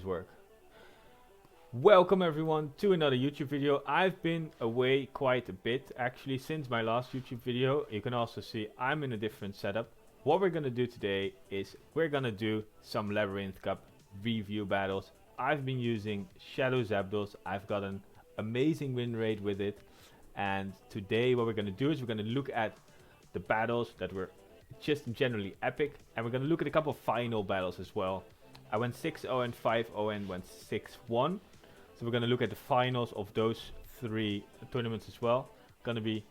work. Welcome everyone to another YouTube video. I've been away quite a bit actually since my last YouTube video. You can also see I'm in a different setup. What we're gonna do today is we're gonna do some Labyrinth Cup review battles. I've been using Shadow Zapdos. I've got an amazing win rate with it. And today what we're gonna do is we're gonna look at the battles that were just generally epic, and we're gonna look at a couple of final battles as well. I went 6-0 and 5-0 and went 6-1. So we're gonna look at the finals of those three tournaments as well. Gonna be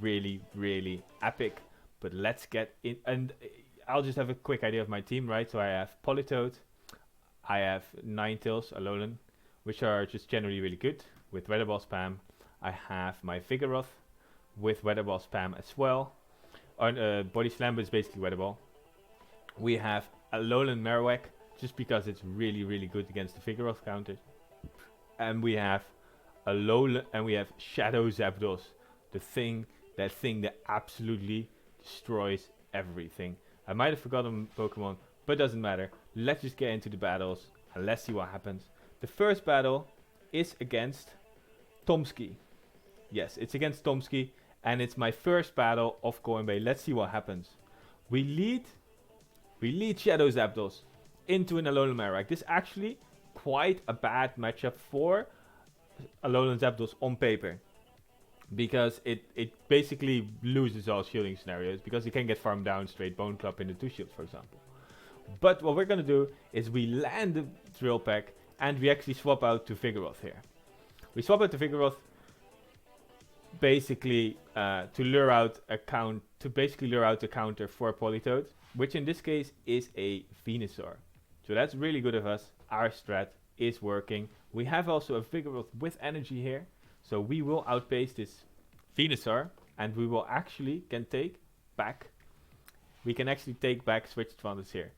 really epic. But let's get in, and I'll just have a quick idea of my team, right? So I have Politoed, I have Ninetales, Alolan, which are just generally really good with Weather Ball spam. I have my Vigoroth with Weather Ball spam as well. Body Slam, but it's basically Weather Ball. We have Alolan Marowak, just because it's really good against the Vigoroth counter. And we have Alolan, and we have Shadow Zapdos, that thing that absolutely destroys everything. I might have forgotten Pokemon, but doesn't matter. Let's just get into the battles and let's see what happens. The first battle is against Tomsky. Yes, it's against Tomsky, and it's my first battle of Coin Bay. Let's see what happens. We lead Shadow Zapdos into an Alolan Marowak. This is actually quite a bad matchup for Alolan Zapdos on paper, because it basically loses all shielding scenarios, because you can get farmed down straight Bone Club into 2 shields, for example. But what we're gonna do is we land the Drill Peck and we actually swap out to Vigoroth here. We swap out to Vigoroth basically to lure out a counter for Politoed, which in this case is a Venusaur. So that's really good of us. Our strat is working. We have also a Vigoroth with energy here, so we will outpace this Venusaur, and we will actually take back switch advantage here.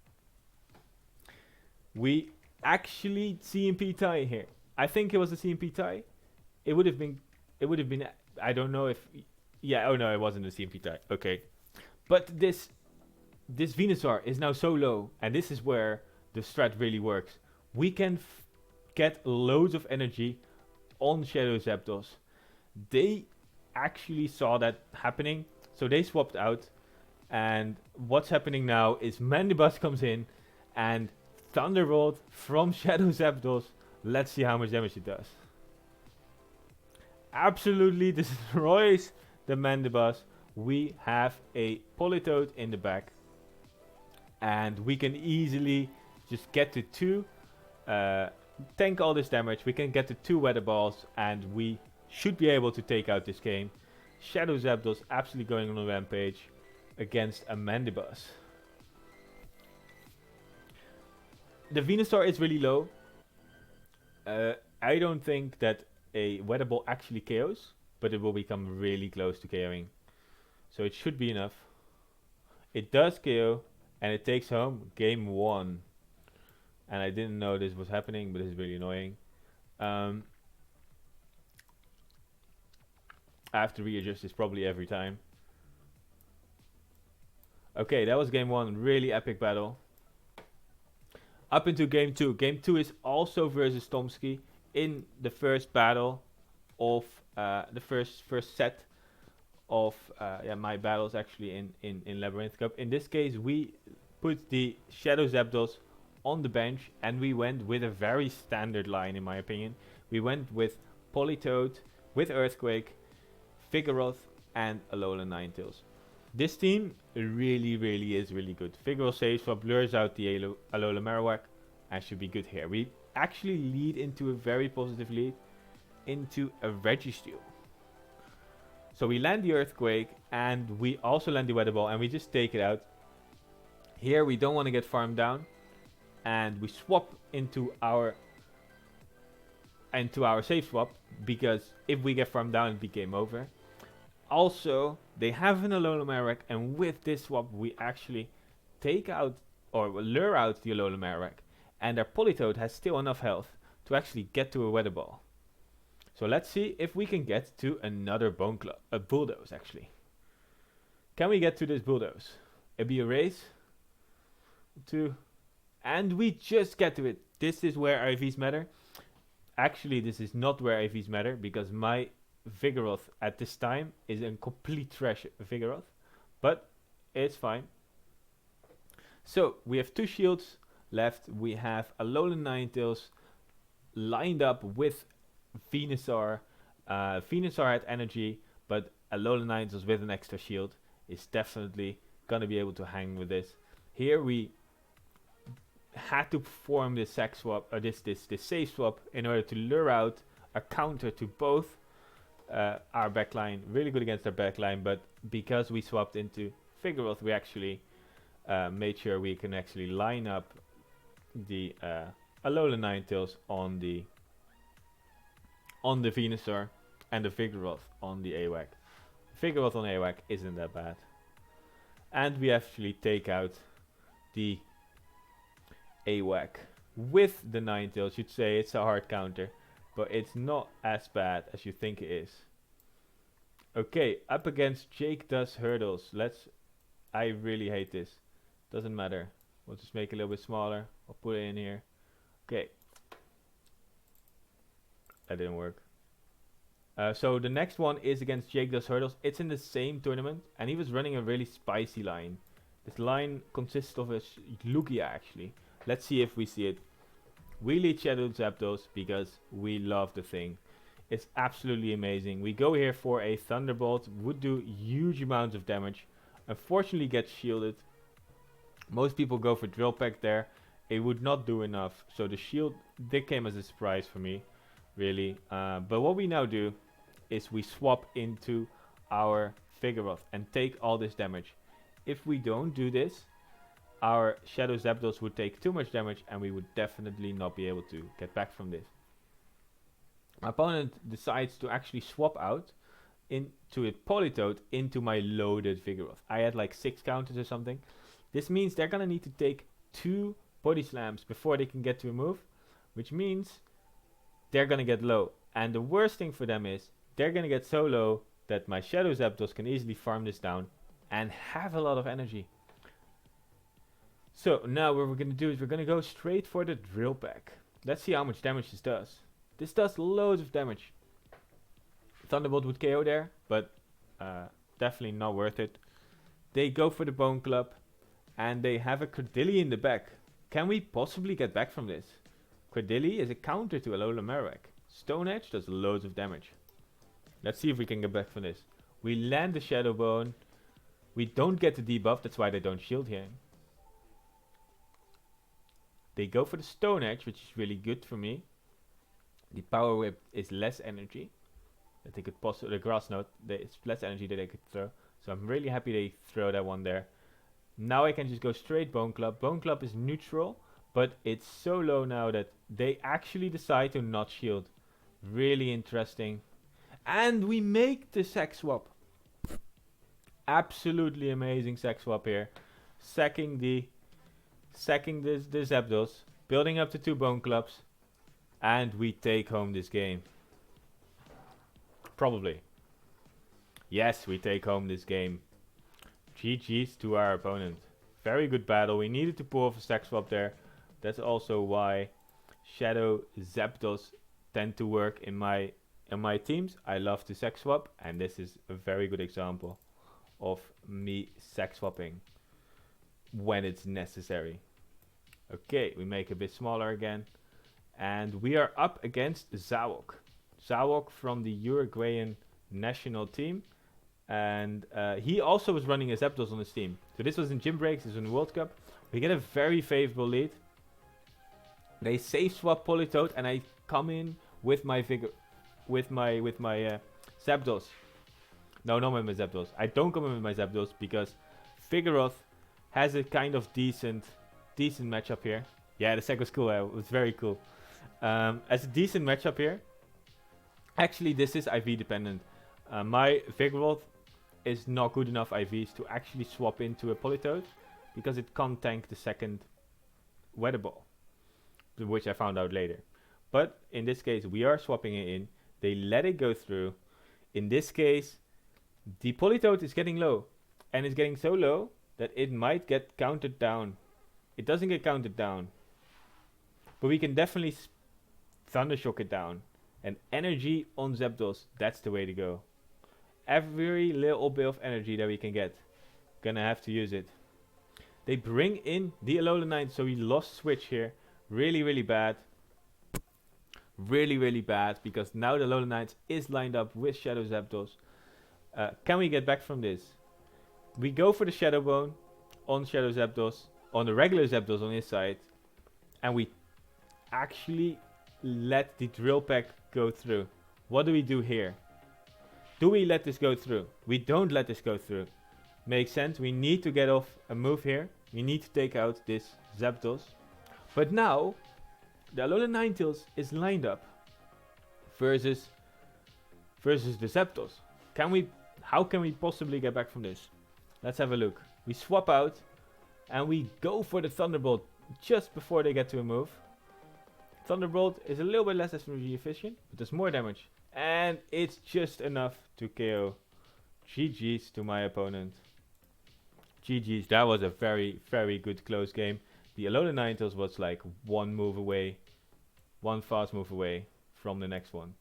We actually CMP tie here. I think it was a CMP tie. It would have been. I don't know if. Yeah. Oh no, it wasn't a CMP tie. Okay, but this Venusaur is now so low, and this is where the strat really works. We can get loads of energy on Shadow Zapdos. They actually saw that happening, so they swapped out. And what's happening now is Mandibuzz comes in and Thunderbolt from Shadow Zapdos. Let's see how much damage it does. Absolutely destroys the Mandibuzz. We have a Politoed in the back, and we can easily just get to 2, tank all this damage. We can get to 2 Weather Balls, and we should be able to take out this game. Shadow Zapdos absolutely going on a rampage against a Mandibuzz. The Venusaur is really low. I don't think that a Weather Ball actually KOs, but it will become really close to KOing. So it should be enough. It does KO, and it takes home game 1. And I didn't know this was happening, but it's really annoying. I have to readjust this probably every time. Okay, that was game 1. Really epic battle. Up into game 2. Game 2 is also versus Tomsky in the first battle of the first set of my battles actually in Labyrinth Cup. In this case, we put the Shadow Zapdos on the bench, and we went with a very standard line, in my opinion. We went with Politoed, with Earthquake, Vigoroth, and Alolan Ninetales. This team really is really good. Vigoroth saves swap, lures out the Alolan Marowak, and should be good here. We actually lead into a very positive lead into a Registeel. So we land the Earthquake, and we also land the Weather Ball, and we just take it out. Here we don't want to get farmed down, and we swap into our save swap, because if we get farmed down, it'd be game over. Also, they have an Alolan Marowak, and with this swap, we actually take out or lure out the Alolan Marowak, and our Politoed has still enough health to actually get to a Weather Ball. So let's see if we can get to another Bone Club, a Bulldoze actually. Can we get to this Bulldoze? It'd be a race. 2. And we just get to it. This is where IVs matter. Actually, this is not where IVs matter, because my Vigoroth at this time is a complete trash Vigoroth. But it's fine. So, we have 2 shields left. We have Alolan Ninetales lined up with Venusaur. Venusaur had energy, but Alolan Ninetales with an extra shield is definitely gonna be able to hang with this. Here we had to perform this sack swap, or this save swap, in order to lure out a counter to both our backline. Really good against our backline, but because we swapped into Vigoroth, we actually made sure we can actually line up the Alolan Ninetales on the Venusaur and the Vigoroth on the AWAC. Vigoroth on AWAC isn't that bad. And we actually take out the AWAC with the Ninetales. You'd say it's a hard counter, but it's not as bad as you think it is. Okay, up against Jake Does Hurdles. I really hate this. Doesn't matter. We'll just make it a little bit smaller. I'll put it in here. Okay. That didn't work. So the next one is against Jake Does Hurdles. It's in the same tournament, and he was running a really spicy line. This line consists of a Lugia, actually. Let's see if we see it. We lead Shadow Zapdos because we love the thing. It's absolutely amazing. We go here for a Thunderbolt. Would do huge amounts of damage. Unfortunately gets shielded. Most people go for Drill Peck there. It would not do enough. So the shield did came as a surprise for me. Really. But what we now do is we swap into our Vigoroth and take all this damage. If we don't do this, our Shadow Zapdos would take too much damage and we would definitely not be able to get back from this. My opponent decides to actually swap out into a Politoed into my loaded Vigoroth. I had like 6 counters or something. This means they're gonna need to take 2 body slams before they can get to a move, which means they're gonna get low. And the worst thing for them is they're gonna get so low that my Shadow Zapdos can easily farm this down and have a lot of energy. So now what we're gonna do is we're gonna go straight for the Drill Peck. Let's see how much damage this does. This does loads of damage. Thunderbolt would KO there, but definitely not worth it. They go for the Bone Club, and they have a Credilli in the back. Can we possibly get back from this? Credilli is a counter to Alola Marowak. Stone Edge does loads of damage. Let's see if we can get back from this. We land the Shadow Bone. We don't get the debuff, that's why they don't shield here. They go for the Stone Edge, which is really good for me. The Power Whip is less energy that they could possibly. The Grass Knot, it's less energy that they could throw. So I'm really happy they throw that one there. Now I can just go straight Bone Club. Bone Club is neutral, but it's so low now that they actually decide to not shield. Really interesting. And we make the sack swap. Absolutely amazing sack swap here. Sacking the Zapdos, building up to 2 Bone Clubs, and we take home this game. Probably. Yes, we take home this game. GG's to our opponent. Very good battle. We needed to pull off a sack swap there. That's also why Shadow Zapdos tend to work in my teams. I love to sack swap, and this is a very good example of me sack swapping when it's necessary. Okay, we make a bit smaller again, and we are up against Zawok. Zawok from the Uruguayan national team, and he also was running a Zapdos on his team. So this was in Gym Breaks, this was in the World Cup. We get a very favorable lead. They save swap Politoed, and I come in with my Zapdos. No, not with my Zapdos. I don't come in with my Zapdos because Vigoroth has a kind of decent matchup here. Yeah, the sack was cool. It was very cool. As a decent matchup here. Actually, this is IV dependent. My Vigoroth is not good enough IVs to actually swap into a Politoed because it can't tank the second Weather Ball, which I found out later. But in this case, we are swapping it in. They let it go through. In this case, the Politoed is getting low, and it's getting so low that it might get counted down. It doesn't get counted down. But we can definitely Thundershock it down. And energy on Zapdos, that's the way to go. Every little bit of energy that we can get, gonna have to use it. They bring in the Alolan Knight, so we lost switch here. Really, really bad. Really, really bad, because now the Alolan Knight is lined up with Shadow Zapdos. Can we get back from this? We go for the Shadow Bone on Shadow Zapdos, on the regular Zapdos on his side, and we actually let the Drill Peck go through. What do we do here? Do we let this go through? We don't let this go through. Makes sense. We need to get off a move here. We need to take out this Zapdos. But now, the Alolan Ninetales is lined up versus the Zapdos. How can we possibly get back from this? Let's have a look. We swap out and we go for the Thunderbolt just before they get to a move. Thunderbolt is a little bit less energy efficient, but does more damage. And it's just enough to KO. GG's to my opponent. GG's, that was a very, very good close game. The Alolan Ninetales was like one move away, one fast move away from the next one.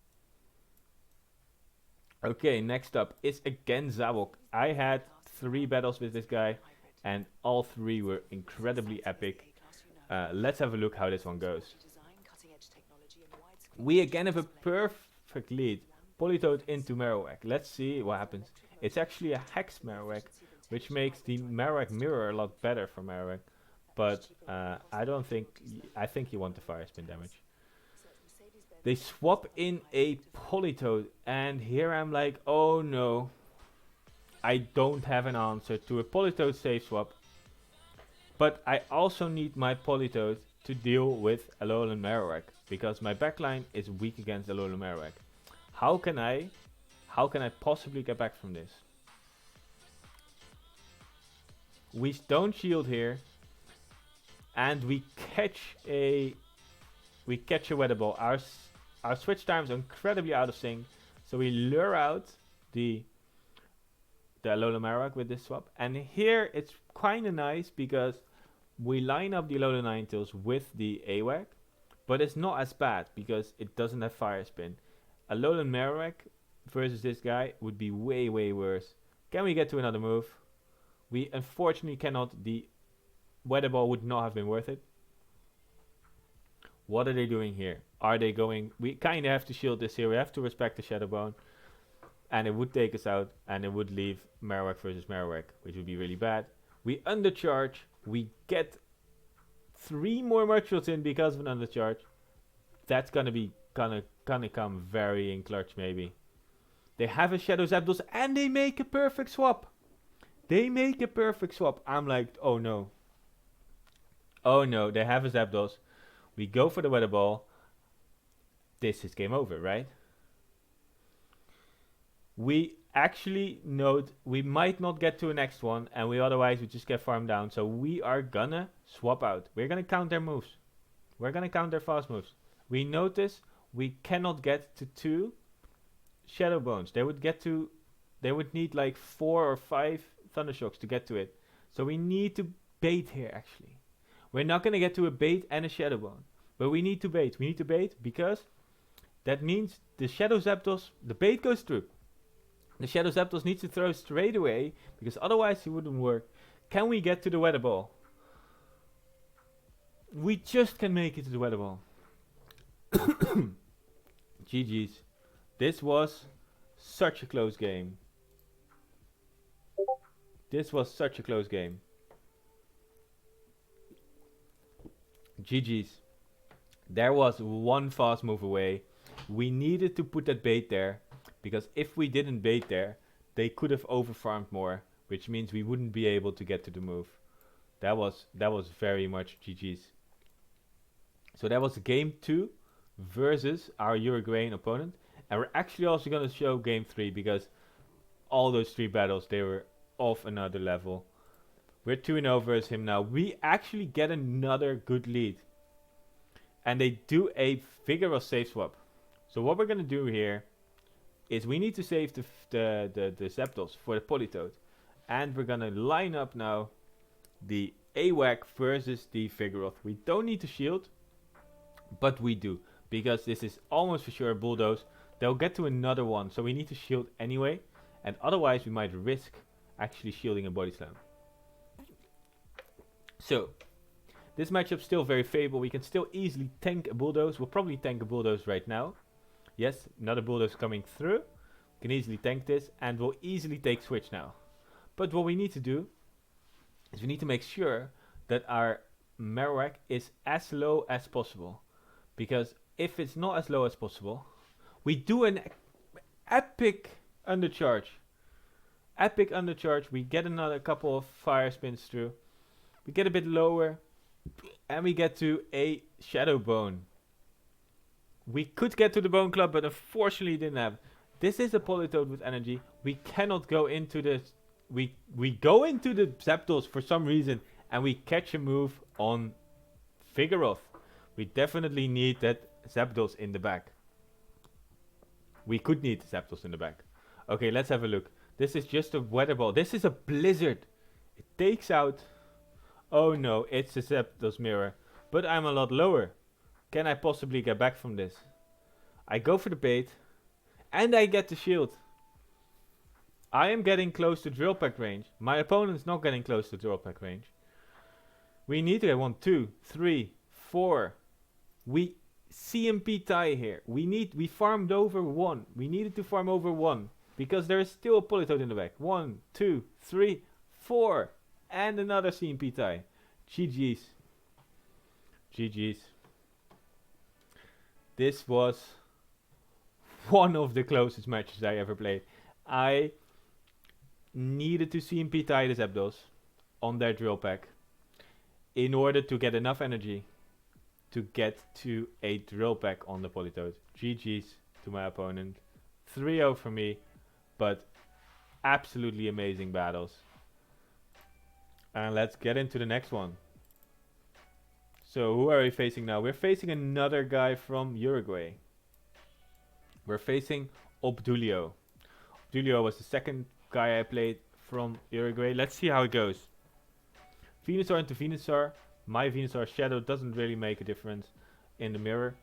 Okay, next up is again Zavok. I had 3 battles with this guy, and all 3 were incredibly epic. Let's have a look how this one goes. We again have a perfect lead. Politoed into Marowak. Let's see what happens. It's actually a Hex Marowak, which makes the Marowak mirror a lot better for Marowak. But I think you want the Fire Spin damage. They swap in a Politoed, and here I'm like, oh no. I don't have an answer to a Politoed save swap. But I also need my Politoed to deal with Alolan Marowak, because my backline is weak against Alolan Marowak. How can I possibly get back from this? We Stone Shield here, and we catch a Weather Ball. Our switch times are incredibly out of sync, so we lure out the Alolan Marowak with this swap. And here it's kind of nice because we line up the Alolan Ninetales with the AWAC, but it's not as bad because it doesn't have Fire Spin. Alolan Marowak versus this guy would be way, way worse. Can we get to another move? We unfortunately cannot. The Weather Ball would not have been worth it. What are they doing here? Are they going... We kind of have to shield this here. We have to respect the Shadow Bone. And it would take us out. And it would leave Marowak versus Marowak, which would be really bad. We undercharge. We get 3 more Mudshrots in because of an undercharge. That's gonna be gonna come very in clutch maybe. They have a Shadow Zapdos and they make a perfect swap. I'm like, oh no. Oh no, they have a Zapdos. We go for the Weather Ball. This is game over, right? We actually note we might not get to the next one, and we otherwise would just get farmed down. So we are gonna swap out. We're gonna count their moves. We're gonna count their fast moves. We notice we cannot get to 2 Shadow Bones. They would need like 4 or 5 Thundershocks to get to it. So we need to bait here actually. We're not gonna get to a bait and a Shadow Bone, but we need to bait. We need to bait because that means the Shadow Zapdos, the bait goes through. The Shadow Zapdos needs to throw straight away because otherwise it wouldn't work. Can we get to the Weather Ball? We just can make it to the Weather Ball. GG's. This was such a close game. GG's. There was 1 fast move away. We needed to put that bait there, because if we didn't bait there, they could have overfarmed more, which means we wouldn't be able to get to the move. That was very much GG's. So that was game 2 versus our Uruguayan opponent, and we're actually also going to show game 3 because all those 3 battles, they were off another level. We're 2-0 versus him now. We actually get another good lead. And they do a Vigorous save swap. So what we're going to do here is we need to save the Zapdos for the Politoed. And we're going to line up now the AWAC versus the Vigoroth. We don't need to shield. But we do, because this is almost for sure a bulldoze. They'll get to another one, so we need to shield anyway, and otherwise we might risk actually shielding a body slam. So, this matchup's still very favorable. We can still easily tank a bulldoze. We'll probably tank a bulldoze right now. Yes, another bulldoze coming through. We can easily tank this, and we'll easily take switch now. But what we need to do is we need to make sure that our Marowak is as low as possible. Because if it's not as low as possible, we do an epic undercharge. Epic undercharge. We get another couple of fire spins through. We get a bit lower. And we get to a Shadow Bone. We could get to the Bone Club, but unfortunately didn't have. This is a Politoed with energy. We cannot go into this. We go into the Zapdos for some reason, and we catch a move on Vigoroth. We definitely need that Zapdos in the back. We could need Zapdos in the back. Okay, let's have a look. This is just a Weather Ball. This is a Blizzard. It takes out... Oh no, it's a Zapdos mirror. But I'm a lot lower. Can I possibly get back from this? I go for the bait. And I get the shield. I am getting close to Drill Peck range. My opponent's not getting close to Drill Peck range. We need to get 1, 2, 3, 4. We CMP tie here. We farmed over 1. We needed to farm over 1. Because there is still a Politoed in the back. 1, 2, 3, 4. And another CMP tie. GG's. GG's. This was one of the closest matches I ever played. I needed to CMP tie the Zapdos on their Drill Peck in order to get enough energy to get to a Drill Peck on the Politoed. GG's to my opponent. 3-0 for me, but absolutely amazing battles. And let's get into the next one. So who are we facing now? We're facing another guy from Uruguay. We're facing Obdulio. Obdulio was the second guy I played from Uruguay. Let's see how it goes. Venusaur into Venusaur. My Venusaur Shadow doesn't really make a difference in the mirror.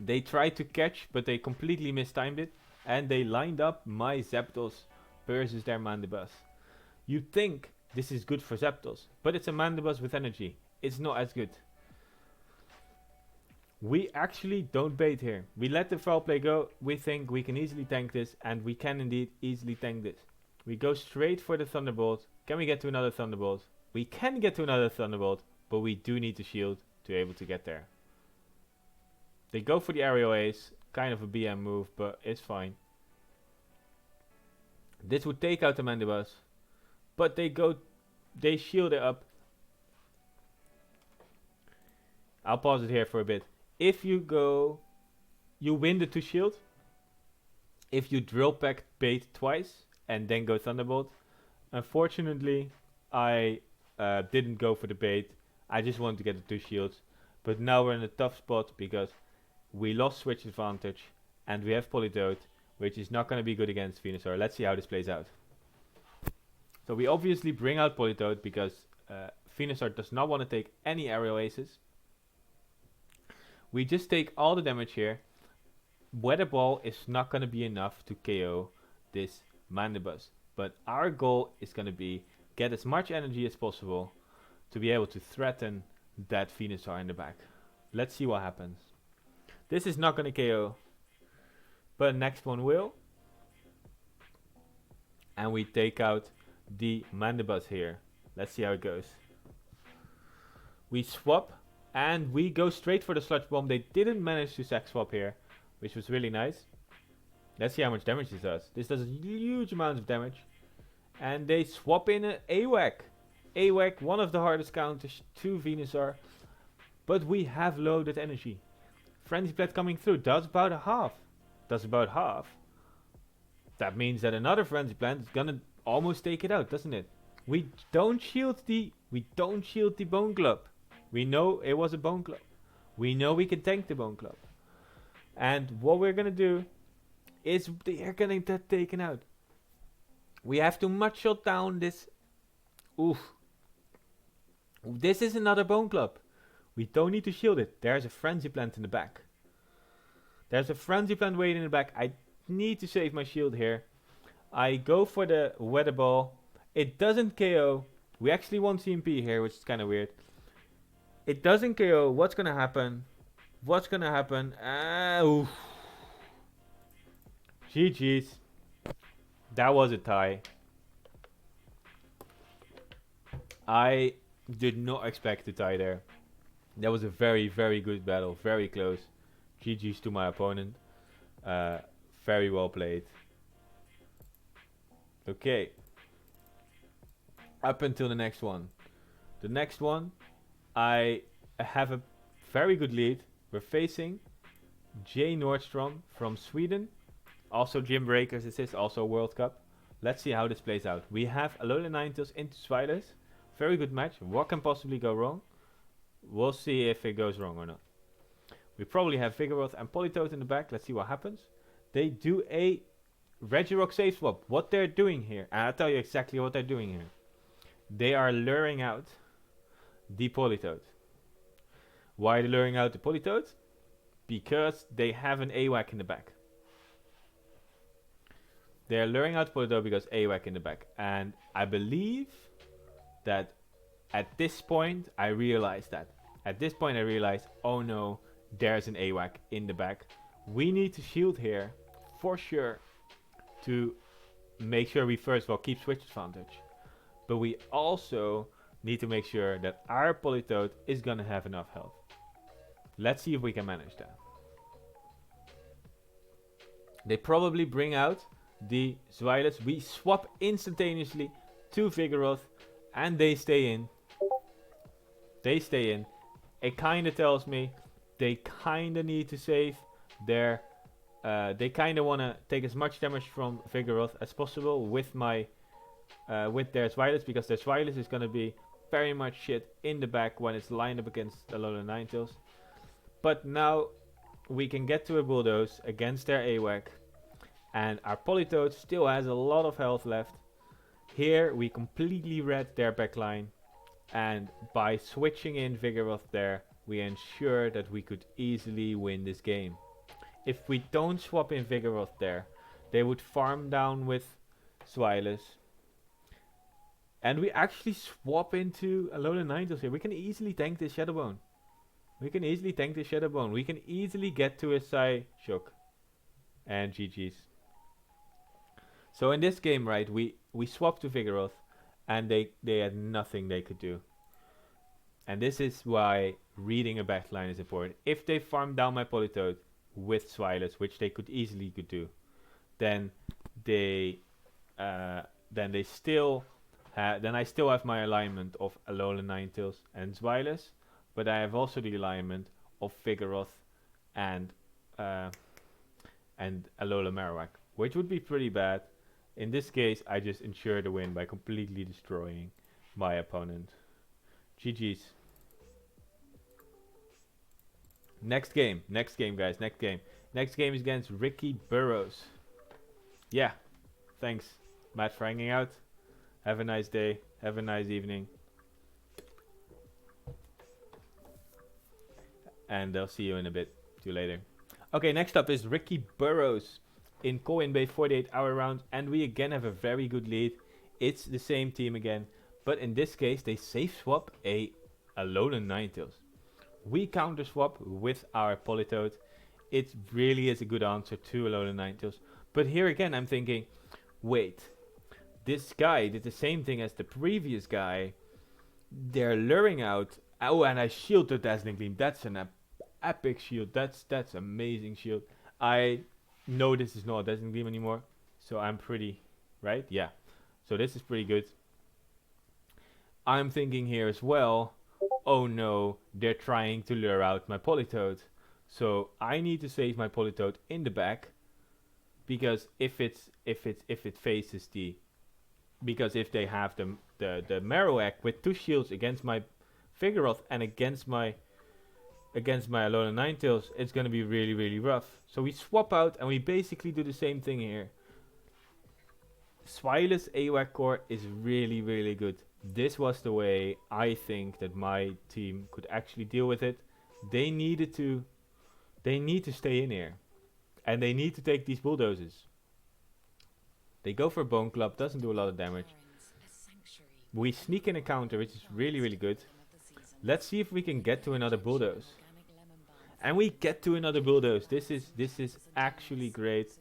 They tried to catch, but they completely mistimed it. And they lined up my Zapdos versus their Mandibuzz. You'd think this is good for Zapdos, but it's a Mandibuzz with energy. It's not as good. We actually don't bait here. We let the foul play go. We think we can easily tank this, and we can indeed easily tank this. We go straight for the Thunderbolt. Can we get to another Thunderbolt? We can get to another Thunderbolt, but we do need to shield to be able to get there. They go for the Aerial Ace. Kind of a BM move, but it's fine. This would take out the Mandibuzz, but they shield it up. I'll pause it here for a bit. If you go, you win the 2 shield. If you Drill Peck bait twice and then go Thunderbolt. Unfortunately, I didn't go for the bait. I just wanted to get the 2 shields. But now we're in a tough spot because we lost switch advantage and we have Politoed, which is not going to be good against Venusaur. Let's see how this plays out. So we obviously bring out Politoed because Venusaur does not want to take any Aerial Aces. We just take all the damage here. Weather Ball is not going to be enough to KO this Mandibuzz. But our goal is going to be get as much energy as possible to be able to threaten that Venusaur in the back. Let's see what happens. This is not going to KO, but next one will. And we take out the Mandibuzz here. Let's see how it goes. We swap. And we go straight for the Sludge Bomb. They didn't manage to sack swap here, which was really nice. Let's see how much damage this does. This does a huge amount of damage. And they swap in an AWAC. AWAC, one of the hardest counters to Venusaur. But we have loaded energy. Frenzy Blade coming through. Does about a half. Does about half. That means that another Frenzy Plant is gonna almost take it out, doesn't it? We don't shield the Bone Club. We know it was a Bone Club. We know we can tank the Bone Club. And what we're going to do is they are going to get taken out. We have to much shot down this. Oof. This is another Bone Club. We don't need to shield it. There's a Frenzy Plant in the back. There's a Frenzy Plant waiting in the back. I need to save my shield here. I go for the Weather Ball. It doesn't KO. We actually won CMP here, which is kind of weird. It doesn't KO. What's going to happen? What's going to happen? Oof. GG's. That was a tie. I did not expect to tie there. That was a very, very good battle. Very close. GG's to my opponent. Very well played. Okay. Up until the next one. The next one, I have a very good lead. We're facing Jay Nordstrom from Sweden. Also Gym Breakers, this is also World Cup. Let's see how this plays out. We have Alola Ninetales into Swilus. Very good match. What can possibly go wrong? We'll see if it goes wrong or not. We probably have Vigoroth and Politoed in the back. Let's see what happens. They do a Regirock save swap. What they're doing here, and I'll tell you exactly what they're doing here. They are luring out the Politoed. Why are they luring out the Politoed? Because they have an AWAC in the back. They are luring out Politoed because AWAC in the back. And I believe that at this point I realized that. At this point I realized, oh no, there's an AWAC in the back. We need to shield here for sure to make sure we first of all keep switch advantage. But we also need to make sure that our Politoed is gonna have enough health. Let's see if we can manage that. They probably bring out the Zwilus. We swap instantaneously to Vigoroth and they stay in. They stay in. It kinda tells me they kinda need to save their they kinda wanna take as much damage from Vigoroth as possible with my with their Zwilus, because their Zwilus is gonna be very much shit in the back when it's lined up against Alola Ninetales. But now we can get to a Bulldoze against their AWAC, and our Politoed still has a lot of health left. Here we completely read their backline, and by switching in Vigoroth there, we ensure that we could easily win this game. If we don't swap in Vigoroth there, they would farm down with Zwilus. And we actually swap into Alola Ninetales here. We can easily tank this Shadow Bone. We can easily tank this Shadow Bone. We can easily get to a Psyshock. And GG's. So in this game, right, we swapped to Vigoroth, and they had nothing they could do. And this is why reading a backline is important. If they farm down my Politoed with Zwilus, which they could easily do, then they still then I still have my alignment of Alola Ninetales and Zwilus, but I have also the alignment of Vigoroth and Alola Marowak, which would be pretty bad. In this case, I just ensure the win by completely destroying my opponent. GG's. Next game, guys, next game. Next game is against Ricky Burrows. Yeah, thanks, Matt, for hanging out. Have a nice day. Have a nice evening. And I'll see you in a bit. See you later. Okay, next up is Ricky Burrows in Coin Bay 48-hour round. And we again have a very good lead. It's the same team again. But in this case, they safe swap a Alola Ninetales. We counter swap with our Politoed. It really is a good answer to Alola Ninetales. But here again, I'm thinking, wait. This guy did the same thing as the previous guy. They're luring out. Oh, and I shield the Dazzling Gleam. That's an epic shield. That's amazing shield. I know this is not a Dazzling Gleam anymore, so I'm pretty right. Yeah, so this is pretty good. I'm thinking here as well. Oh no, they're trying to lure out my Politoed. So I need to save my Politoed in the back, because if it faces the because if they have the Marowak with 2 shields against my Vigoroth and against my Alola Ninetales, it's gonna be really, really rough. So we swap out and we basically do the same thing here. Swilus AWAC core is really, really good. this was the way I think that my team could actually deal with it. They needed to, they need to stay in here. And they need to take these bulldozers. They go for Bone Club, doesn't do a lot of damage. We sneak in a counter, which is really, really good. Let's see if we can get to another bulldoze. And we get to another bulldoze. This is actually great.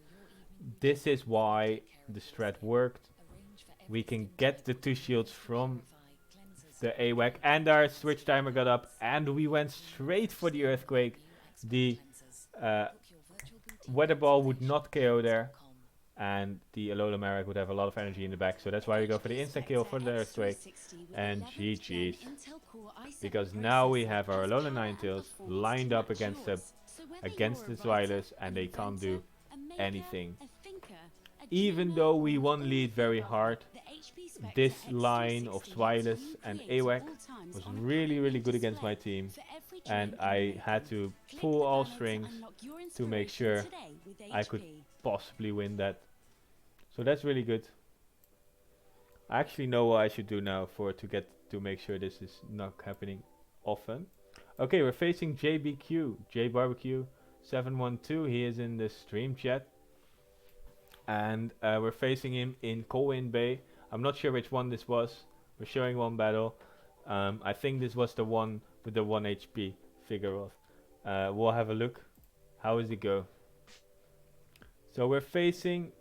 This is why the strat worked. We can get the 2 shields from the AWAC, and our switch timer got up, and we went straight for the Earthquake. The Weather Ball would not KO there, and the Alola Marek would have a lot of energy in the back, so that's why we go for the instant kill for the Earthquake. And GG's. Because now we have our Alola Ninetales lined up against the Zweilous, and they can't do anything. Even though we won lead very hard, this line of Zweilous and AWAC was really, really good against my team. And I had to pull all strings to make sure I could possibly win that. So that's really good. I actually know what I should do now to make sure this is not happening often. Okay, we're facing JBQ, J Barbecue 712. He is in the stream chat. And we're facing him in Colwyn Bay. I'm not sure which one this was. We're showing one battle. I think this was the one with the 1 HP Figure. We'll have a look. How does it go? So we're facing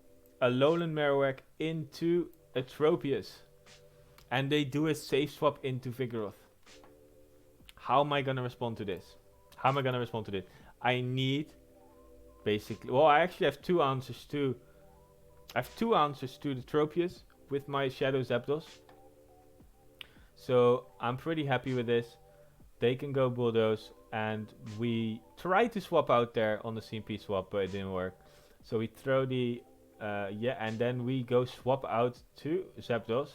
a Alolan Marowak into a Tropius. And they do a safe swap into Vigoroth. How am I going to respond to this? I need basically... Well, I actually have 2 answers to... I have 2 answers to the Tropius with my Shadow Zapdos. So I'm pretty happy with this. They can go Bulldoze, and we tried to swap out there on the CMP swap, but it didn't work. So we throw the and then we go swap out to Zapdos.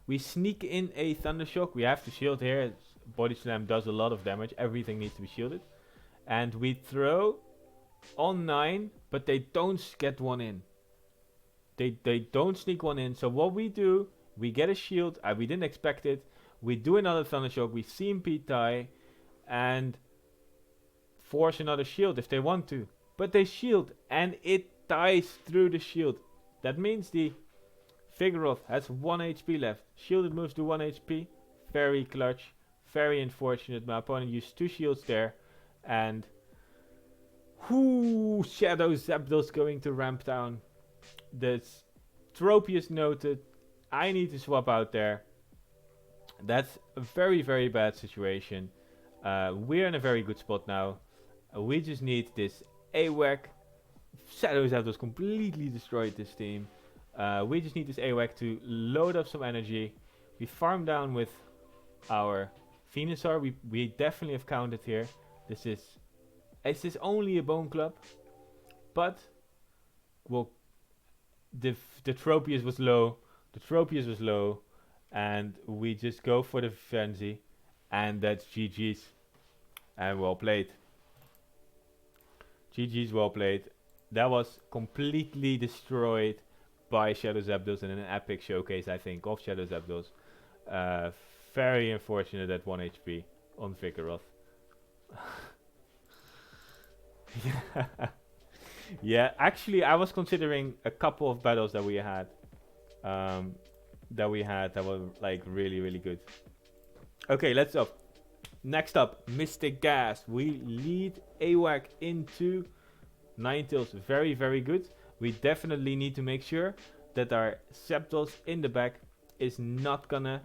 We sneak in a Thunder Shock. We have to shield here. Body Slam does a lot of damage. Everything needs to be shielded. And we throw on 9, but they don't get one in. They don't sneak one in. So what we do, we get a shield. We didn't expect it. We do another Thunder Shock. We CMP tie and force another shield if they want to. But they shield and it dies through the shield. That means the Vigoroth has 1 HP left. Shielded moves do 1 HP. Very clutch. Very unfortunate. My opponent used 2 shields there. And Shadow Zapdos going to ramp down. The Tropius noted. I need to swap out there. That's a very, very bad situation. We're in a very good spot now. We just need this AWAC. Shadow Zapdos completely destroyed this team. We just need this AWAC to load up some energy. We farm down with our Venusaur. We definitely have counted here. This is only a Bone Club. But, well, the Tropius was low. And we just go for the Frenzy. And that's GG's. And well played. GG's, well played. That was completely destroyed by Shadow Zapdos in an epic showcase, I think, of Shadow Zapdos. Very unfortunate at 1 HP on Vigoroth. Yeah, actually, I was considering a couple of battles that we had. That were like really, really good. Okay, let's up. Next up, Mystic Gas. We lead AWAC into Ninetales. Very, very good. We definitely need to make sure that our Zapdos in the back is not gonna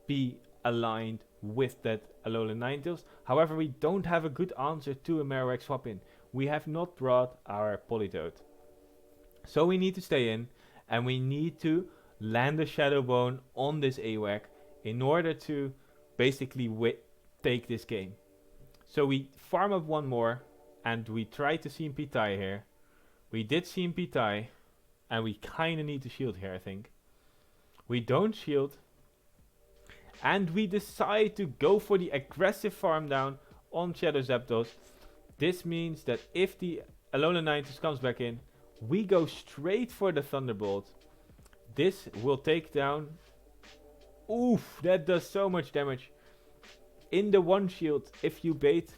be aligned with that Alolan Ninetales. However, we don't have a good answer to a Marowak swap in. We have not brought our Politoed. So we need to stay in, and we need to land a Shadow Bone on this AWAC in order to basically take this game. So we farm up one more, and we try to CMP tie here. We did CMP tie, and we kinda need to shield here, I think. We don't shield, and we decide to go for the aggressive farm down on Shadow Zapdos. This means that if the Alolan Ninetales comes back in, we go straight for the Thunderbolt. This will take down Oof, that does so much damage. In the one shield, if you bait,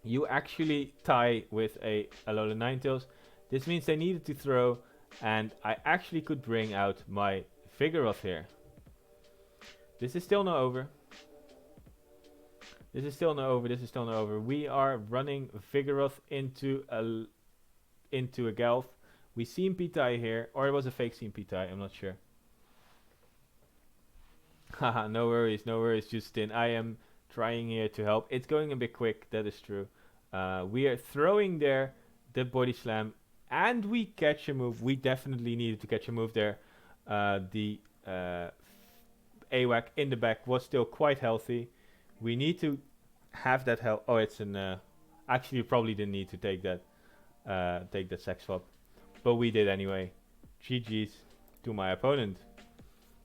you actually tie with a Alola Ninetales. This means they needed to throw, and I actually could bring out my Vigoroth here. This is still not over. This is still not over. This is still not over. We are running Vigoroth into a Gelf. We CMP tie here, or it was a fake CMP tie. I'm not sure. Haha, no worries, Justin. I am trying here to help. It's going a bit quick. That is true. We are throwing there the body slam, and we catch a move. We definitely needed to catch a move there. The AWAC in the back was still quite healthy. We need to have that health. Oh, it's an. Actually, you probably didn't need to take that sack swap, but we did anyway. GG's to my opponent.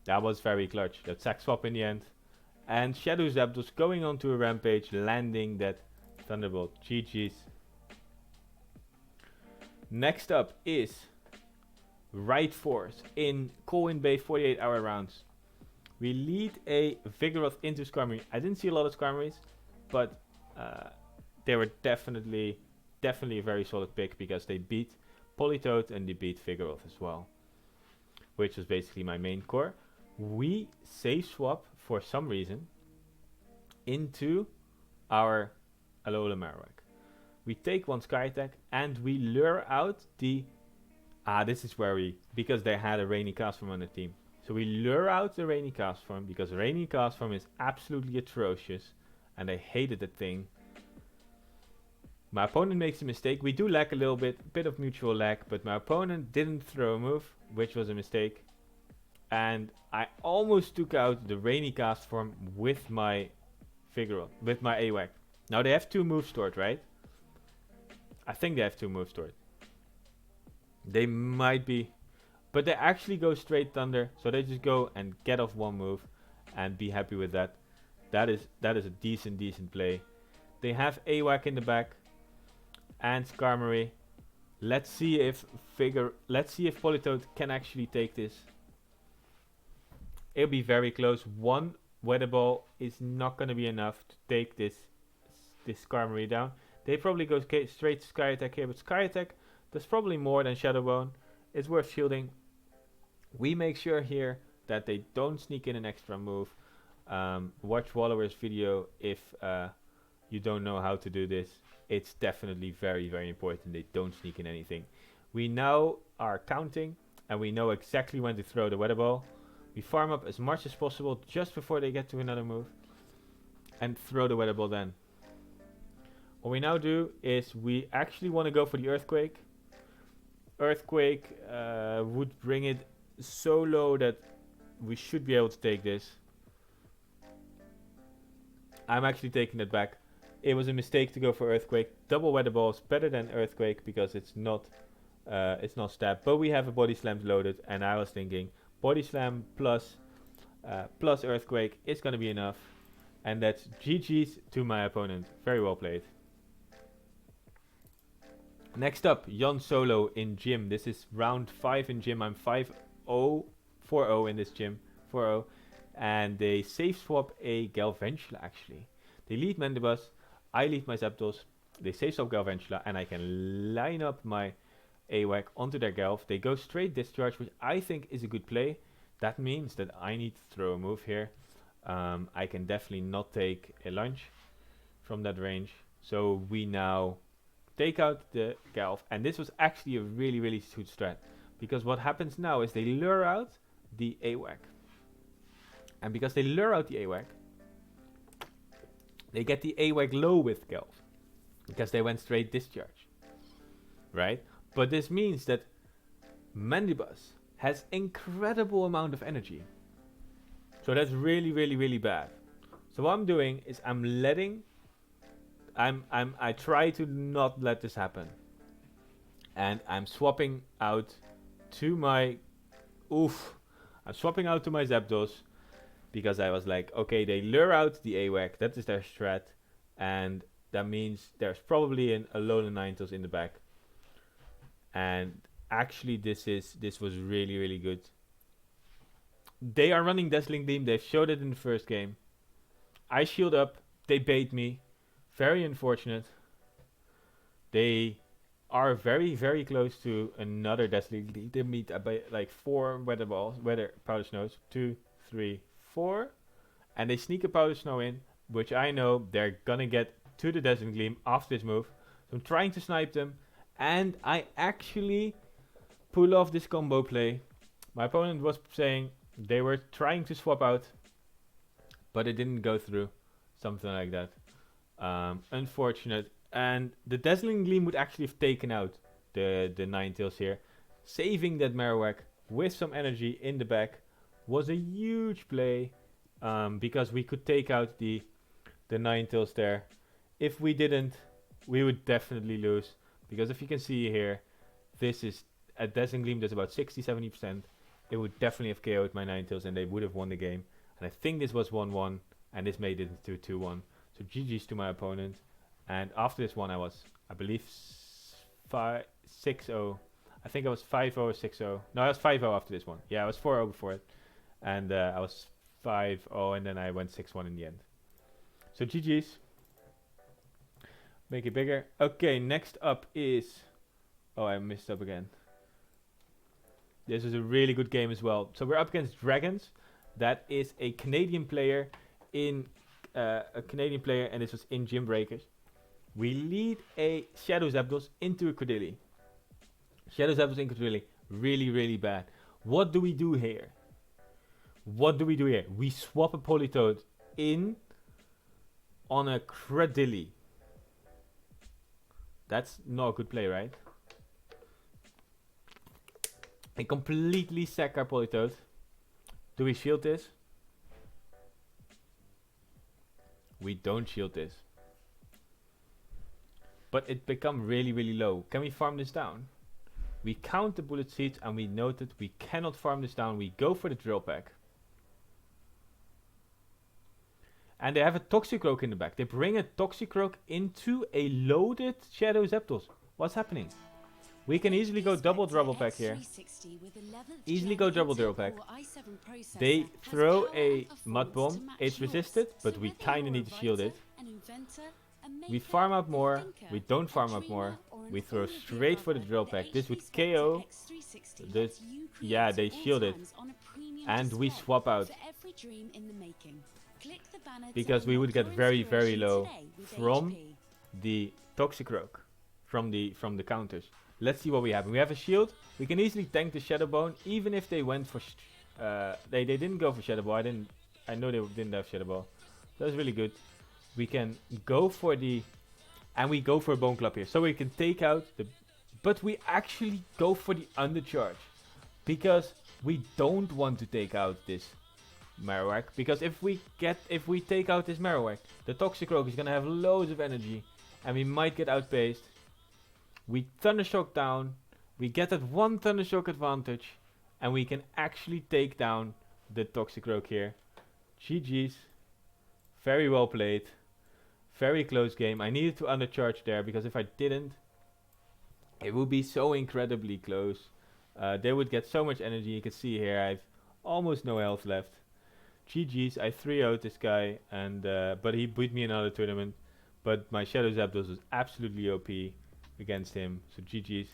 That was very clutch. That sack swap in the end, and Shadow Zapdos going on to a rampage, landing that Thunderbolt. GG's. Next up is Right Force in Colwyn Bay 48-hour rounds. We lead a Vigoroth into Skarmory. I didn't see a lot of Skarmories, but they were definitely a very solid pick because they beat Politoed and they beat Vigoroth as well, which was basically my main core. We save swap for some reason into our Alola Marowak. We take one Sky Attack and we lure out the... this is where because they had a Rainy Castform on the team. So we lure out the Rainy Castform because Rainy Castform is absolutely atrocious and I hated the thing. My opponent makes a mistake. We do lag a little bit of mutual lag, but my opponent didn't throw a move, which was a mistake. And I almost took out the Rainy Castform with my Vigoroth, with my AWAC. Now they have 2 moves stored, right? I think they have 2 moves stored. They might be, but they actually go straight Thunder, so they just go and get off 1 move and be happy with that. That is a decent play. They have AWAC in the back and Skarmory. Let's see if Politoed can actually take this. It'll be very close. 1 Weather Ball is not going to be enough to take this Skarmory down. They probably go straight to Sky Attack here, but Sky Attack does probably more than Shadow Bone. It's worth shielding. We make sure here that they don't sneak in an extra move. Watch Wallower's video if you don't know how to do this. It's definitely very important they don't sneak in anything. We now are counting and we know exactly when to throw the Weather Ball. We farm up as much as possible just before they get to another move and throw the Weather Ball then. What we now do is we actually want to go for the Earthquake. Earthquake would bring it so low that we should be able to take this. I'm actually taking that back. It was a mistake to go for Earthquake. Double Weather Ball is better than Earthquake because it's not stab. But we have a Body Slam loaded, and I was thinking Body Slam plus Earthquake is going to be enough. And that's GG's to my opponent. Very well played. Next up, Jan Solo in Gym. This is round 5 in Gym. I'm 5-0, 4-0 in this Gym. 4-0. And they save swap a Galvantula actually. They lead Mandibuzz. I lead my Zapdos. They save swap Galvantula. And I can line up my AWAC onto their Galv. They go straight Discharge, which I think is a good play. That means that I need to throw a move here. I can definitely not take a lunge from that range. So we now take out the Galv, and this was actually a really good strat, because what happens now is they lure out the AWAC, and because they lure out the AWAC, they get the AWAC low with Galv, because they went straight Discharge, right? But this means that Mandibuzz has incredible amount of energy, so that's really bad. So what I'm doing is I try to not let this happen. And I'm swapping out to my Zapdos, because I was like, okay, they lure out the AWAC, that is their strat, and that means there's probably an Alola Ninetales in the back. And actually this was really good. they are running Dazzling Gleam. They've showed it in the first game. I shield up. They bait me. Very unfortunate. They are very, very close to another Dazzling Gleam. They meet by like 4 weather powder snows. 2, 3, 4. And they sneak a powder snow in, which I know they're gonna get to the Dazzling Gleam after this move. So I'm trying to snipe them. And I actually pull off this combo play. My opponent was saying they were trying to swap out, but it didn't go through. Something like that. Unfortunate. And the Dazzling Gleam would actually have taken out the Ninetales here. Saving that Marowak with some energy in the back was a huge play. Because we could take out the Ninetales there. If we didn't, we would definitely lose. Because if you can see here, this is a Dazzling Gleam that's about 60-70%. It would definitely have KO'd my Ninetales and they would have won the game. And I think this was 1-1 and this made it into 2-1. So GG's to my opponent. And after this one I was, I believe, 6-0. I think I was 5-0 or 6-0. No, I was 5-0 after this one. Yeah, I was 4-0 before it. And I was 5-0 and then I went 6-1 in the end. So GG's. Make it bigger. Okay, next up is... Oh, I messed up again. This is a really good game as well. So we're up against Dragons. That is a Canadian player and this was in Gym Breakers. We lead a Shadow Zapdos into a Cordilli. Shadow Zapdos into Cordilli. Really, really bad. What do we do here? We swap a Politoed in on a Cradilli. That's not a good play, right? I completely sack our Politoed. Do we shield this? We don't shield this. But it become really, really low. Can we farm this down? We count the bullet seeds and we noted we cannot farm this down. We go for the drill pack. And they have a Toxicroak in the back. They bring a Toxicroak into a loaded Shadow Zapdos. What's happening? We can easily go double pack here. Easily go double pack. They throw a Mud Bomb. It's resisted, but we kinda need to shield it. We farm up more. We don't farm up more. We throw straight for the drill pack. This would KO. This, yeah, they shield it. And we swap out. Because we would get very, very low from the Toxicroak. From the counters. Let's see what we have. We have a shield. We can easily tank the Shadow Bone, even if they went for... they didn't go for Shadow Ball. I know they didn't have Shadow Ball. That's really good. We can go for the... And we go for a Bone Club here. So we can take out the... But we actually go for the Undercharge. Because we don't want to take out this Marowak. Because if we take out this Marowak, the Toxicroak is going to have loads of energy. And we might get outpaced. We Thundershock down, we get that one Thundershock advantage, and we can actually take down the Toxicroak here. GG's. Very well played. Very close game. I needed to undercharge there, because if I didn't, it would be so incredibly close. They would get so much energy. You can see here, I have almost no health left. GG's. I 3-0'd this guy, and but he beat me in another tournament. But my Shadow Zapdos was absolutely OP against him, so GG's.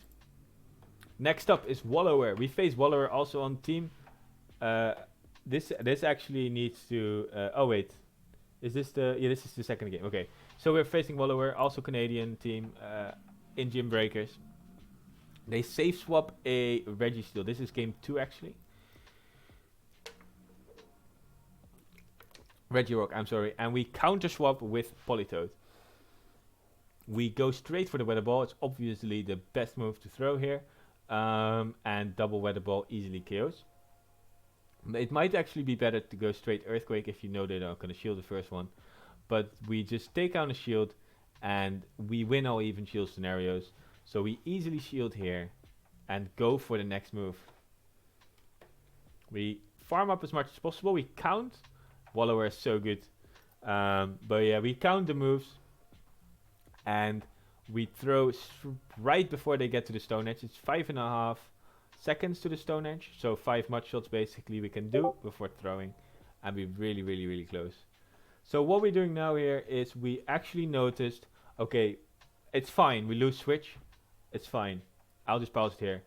Next up is Wallower. We face Wallower also on team. This actually needs to... oh wait, is this the... Yeah, this is the second game. Okay, so we're facing Wallower, also Canadian team, in Gym Breakers. They safe swap a Registeel. This is game 2 actually. Regirock, I'm sorry. And we counter swap with Politoed. We go straight for the Weather Ball. It's obviously the best move to throw here. And double Weather Ball easily KOs. It might actually be better to go straight Earthquake if you know they're not going to shield the first one. But we just take down a shield and we win all even shield scenarios. So we easily shield here and go for the next move. We farm up as much as possible. We count. Wallower is so good. But yeah, we count the moves. And we throw right before they get to the Stone Edge. It's 5.5, seconds to the Stone Edge, so 5 mud shots basically we can do before throwing, and be really close. So what we're doing now here is we actually noticed, okay, it's fine, we lose switch, it's fine. I'll just pause it here.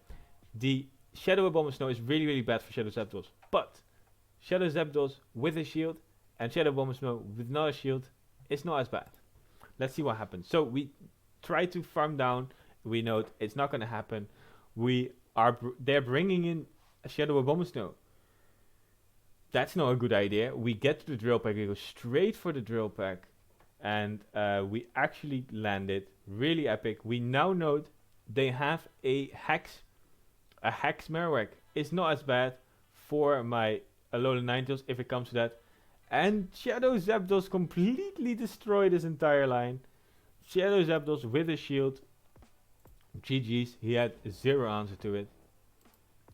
The Shadow Abomasnow is really bad for Shadow Zapdos, but Shadow Zapdos with a shield and Shadow Abomasnow with not a shield is not as bad. Let's see what happens. So we try to farm down, we note it's not going to happen. They're bringing in a Shadow Abomasnow. That's not a good idea. We get to the drill pack, we go straight for the drill pack, and we actually landed. Really epic. We now note they have a Hex Marowak. It's not as bad for my Alolan Ninetales if it comes to that. And Shadow Zapdos completely destroyed his entire line. Shadow Zapdos with a shield. GG's, he had zero answer to it.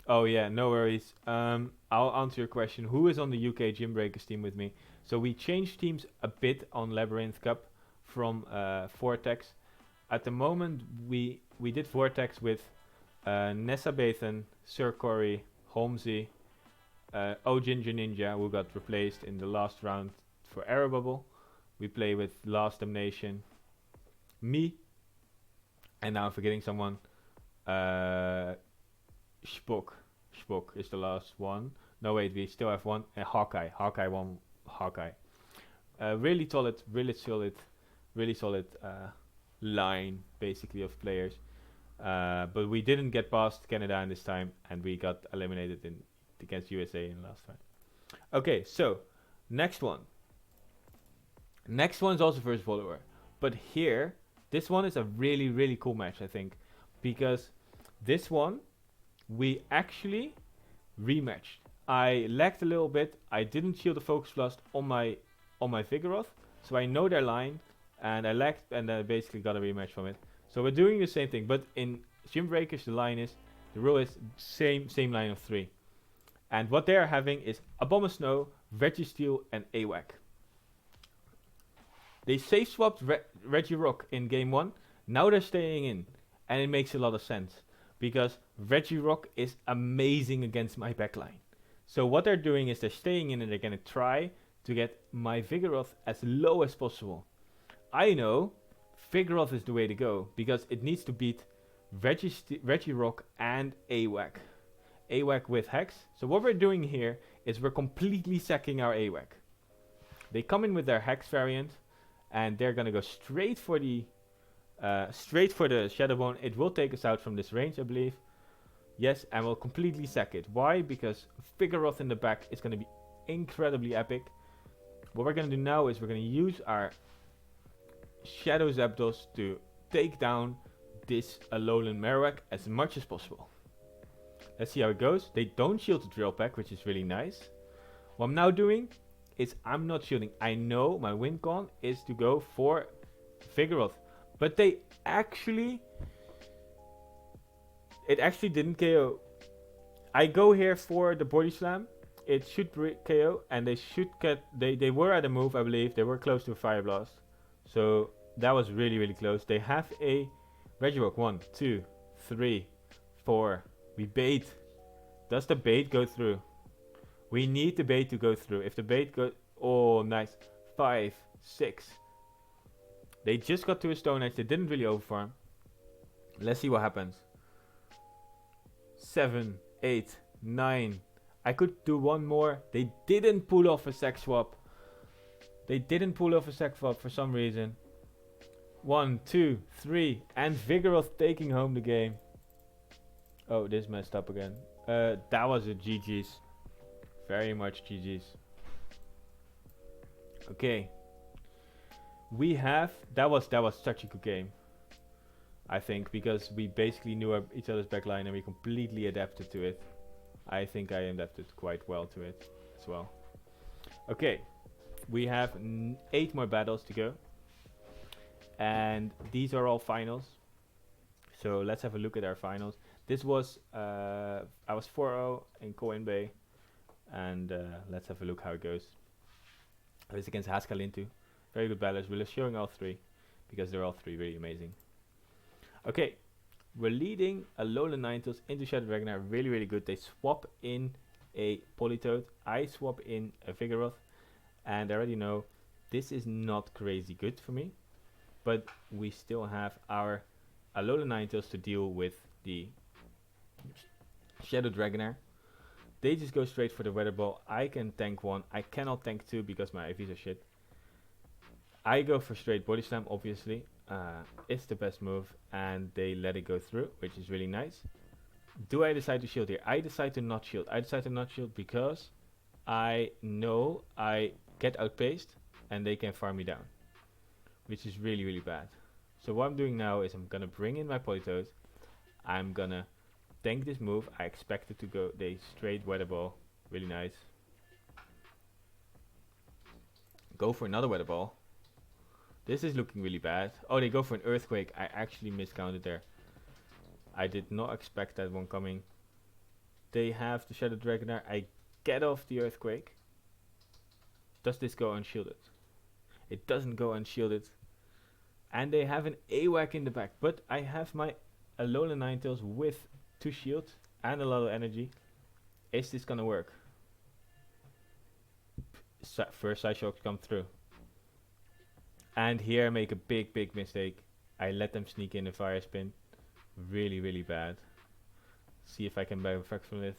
Oh yeah, no worries. I'll answer your question. Who is on the UK Gym Breakers team with me? So we changed teams a bit on Labyrinth Cup from Vortex. At the moment, we did Vortex with Nessa Bathan, Sir Corey, Holmesy, Ginger Ninja, who got replaced in the last round for Air Bubble. We play with Last Damnation, me, and now I'm forgetting someone. Spook is the last one. No wait, we still have one. Hawkeye won. Hawkeye. Really solid line basically of players. But we didn't get past Canada in this time, and we got eliminated against USA in last time. Okay, so next one. Next one is also first follower, but here this one is a really cool match, I think, because this one we actually rematched. I lagged a little bit. I didn't shield the Focus Blast on my Vigoroth, so I know their line, and I lagged, and I basically got a rematch from it. So we're doing the same thing, but in Gym Breakers the rule is same line of 3. And what they are having is Abomasnow, Registeel, and AWAC. They safe swapped Regirock in game 1. Now they're staying in, and it makes a lot of sense because Regirock is amazing against my backline. So what they're doing is they're staying in, and they're gonna try to get my Vigoroth as low as possible. I know Vigoroth is the way to go because it needs to beat Regirock and AWAC. AWAC with Hex. So what we're doing here is we're completely sacking our AWAC. They come in with their Hex variant, and they're gonna go straight for the Shadow Bone. It will take us out from this range, I believe. Yes, and we'll completely sack it. Why? Because Vigoroth in the back is gonna be incredibly epic. What we're gonna do now is we're gonna use our Shadow Zapdos to take down this Alolan Marowak as much as possible. Let's see how it goes. They don't shield the drill pack, which is really nice. What I'm now doing is I'm not shielding. I know my win con is to go for Vigoroth, but it actually didn't KO. I go here for the body slam. It should KO, and they should get. They were at a move, I believe. They were close to a Fire Blast, so that was really close. They have a Regirock. 1, 2, 3, 4. We bait. Does the bait go through? We need the bait to go through. If the bait goes... Oh, nice. 5, 6. They just got to a Stone Edge. They didn't really overfarm. Let's see what happens. 7, 8, 9. I could do one more. They didn't pull off a sack swap. For some reason. 1, 2, 3. And Vigoroth taking home the game. Oh, this messed up again. That was a GG's. Very much GG's. Okay. We have... That was such a good game. I think, because we basically knew each other's backline and we completely adapted to it. I think I adapted quite well to it as well. Okay. We have 8 more battles to go. And these are all finals. So let's have a look at our finals. This was, I was 4-0 in Coin Bay, and let's have a look how it goes. It was against Haskalintu. Very good battlers. We're showing all 3, because they're all 3 really amazing. Okay, We're leading a Alolan Ninetales into Shadow Dragonair. Really, really good. They swap in a Politoed. I swap in a Vigoroth. And I already know this is not crazy good for me. But we still have our Alolan Ninetales to deal with the Shadow Dragonair. They just go straight for the Weather Ball. I can tank one. I cannot tank two because my IVs are shit. I go for straight Body Slam, obviously. It's the best move, and they let it go through, which is really nice. Do I decide to shield here? I decide to not shield. I decide to not shield because I know I get outpaced, and they can farm me down, which is really, really bad. So what I'm doing now is I'm gonna bring in my Politoed. I'm gonna tank this move. I expect it to go. They straight Weather Ball. Really nice. Go for another Weather Ball. This is looking really bad. Oh, they go for an Earthquake. I actually miscounted there. I did not expect that one coming. They have the Shadow Dragonair. I get off the Earthquake. Does this go unshielded? It doesn't go unshielded. And they have an AWAC in the back. But I have my Alolan Ninetales with 2 shields and a lot of energy. Is this gonna work? First Side Shocks come through. And here I make a big, big mistake. I let them sneak in a Fire Spin. Really, really bad. See if I can back effect from it.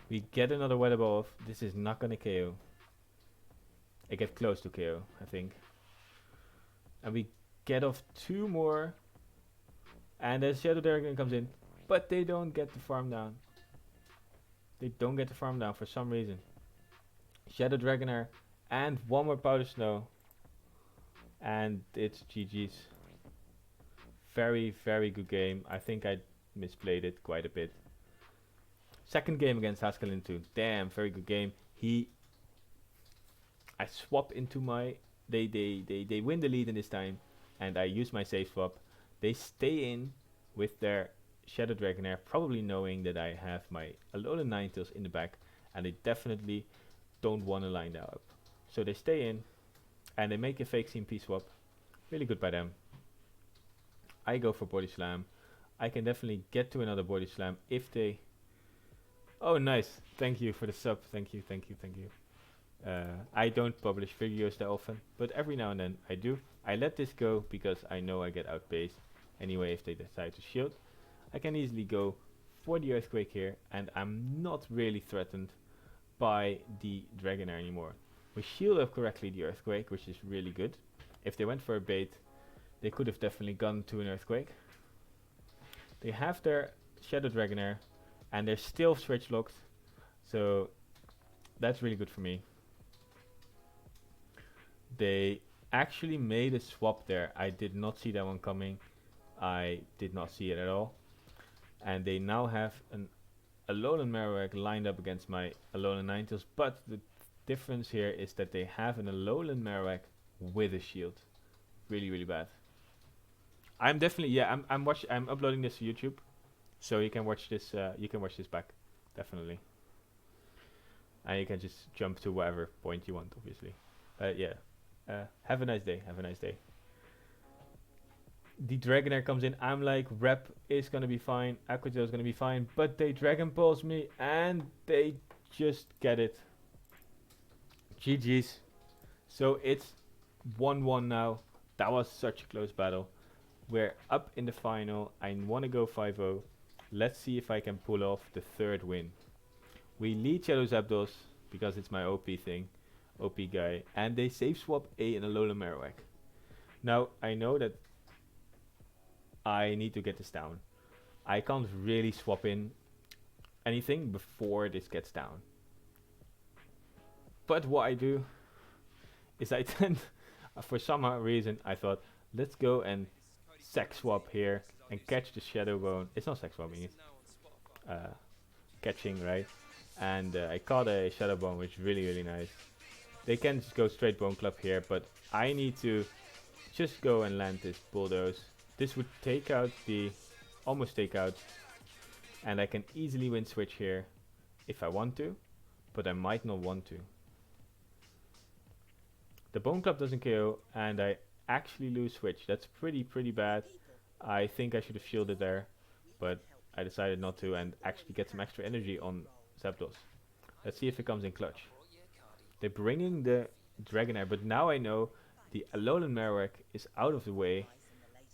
We get another Weather Ball off. This is not gonna KO. I get close to KO, I think. And we get off 2 more. And then Shadow Dragon comes in. But they don't get the farm down. They don't get the farm down for some reason. Shadow Dragonair and 1 more Powder Snow. And it's GG's. Very, very good game. I think I misplayed it quite a bit. Second game against Haskellin 2. Damn, very good game. I swap into my... They win the lead in this time. And I use my safe swap. They stay in with their Shadow Dragonair, probably knowing that I have my Alolan Ninetales in the back. And they definitely don't want to line that up. So they stay in. And they make a fake CMP swap. Really good by them. I go for Body Slam. I can definitely get to another Body Slam if they... Oh, nice. Thank you for the sub. Thank you, thank you, thank you. I don't publish videos that often, but every now and then I do. I let this go because I know I get outpaced. Anyway, if they decide to shield, I can easily go for the Earthquake here, and I'm not really threatened by the Dragonair anymore. We shield up correctly the Earthquake, which is really good. If they went for a bait, they could have definitely gone to an Earthquake. They have their Shadow Dragonair, and they're still switch locked, so that's really good for me. They actually made a swap there. I did not see that one coming. I did not see it at all. And they now have an Alolan Marowak lined up against my Alolan Ninetales, but the difference here is that they have an Alolan Marowak with a shield. Really, really bad. I'm definitely, yeah, I'm uploading this to YouTube, so you can watch this. You can watch this back, definitely. And you can just jump to whatever point you want, obviously. Yeah. Have a nice day. Have a nice day. The Dragonair comes in. I'm like, rep is gonna be fine. Aquatail is gonna be fine, but they Dragon Pulse me and they just get it. GG's. So it's 1-1 now. That was such a close battle. We're up in the final. I want to go 5-0. Let's see if I can pull off the 3rd win. We lead Shadow Zapdos because it's my OP thing. OP guy. And they safe swap A and Alolan Marowak. Now, I know that I need to get this down. I can't really swap in anything before this gets down. But what I do is I tend, for some reason, I thought, let's go and sack swap here and catch the Shadow Bone. It's not sack swapping, it's catching, right? And I caught a Shadow Bone, which is really, really nice. They can just go straight Bone Club here, but I need to just go and land this Bulldoze. This would take out the, almost take out, and I can easily win switch here if I want to, but I might not want to. The Bone Club doesn't KO, and I actually lose switch. That's pretty bad. I think I should have shielded there, but I decided not to and actually get some extra energy on Zapdos. Let's see if it comes in clutch. They're bringing the Dragonair, but now I know the Alolan Marowak is out of the way,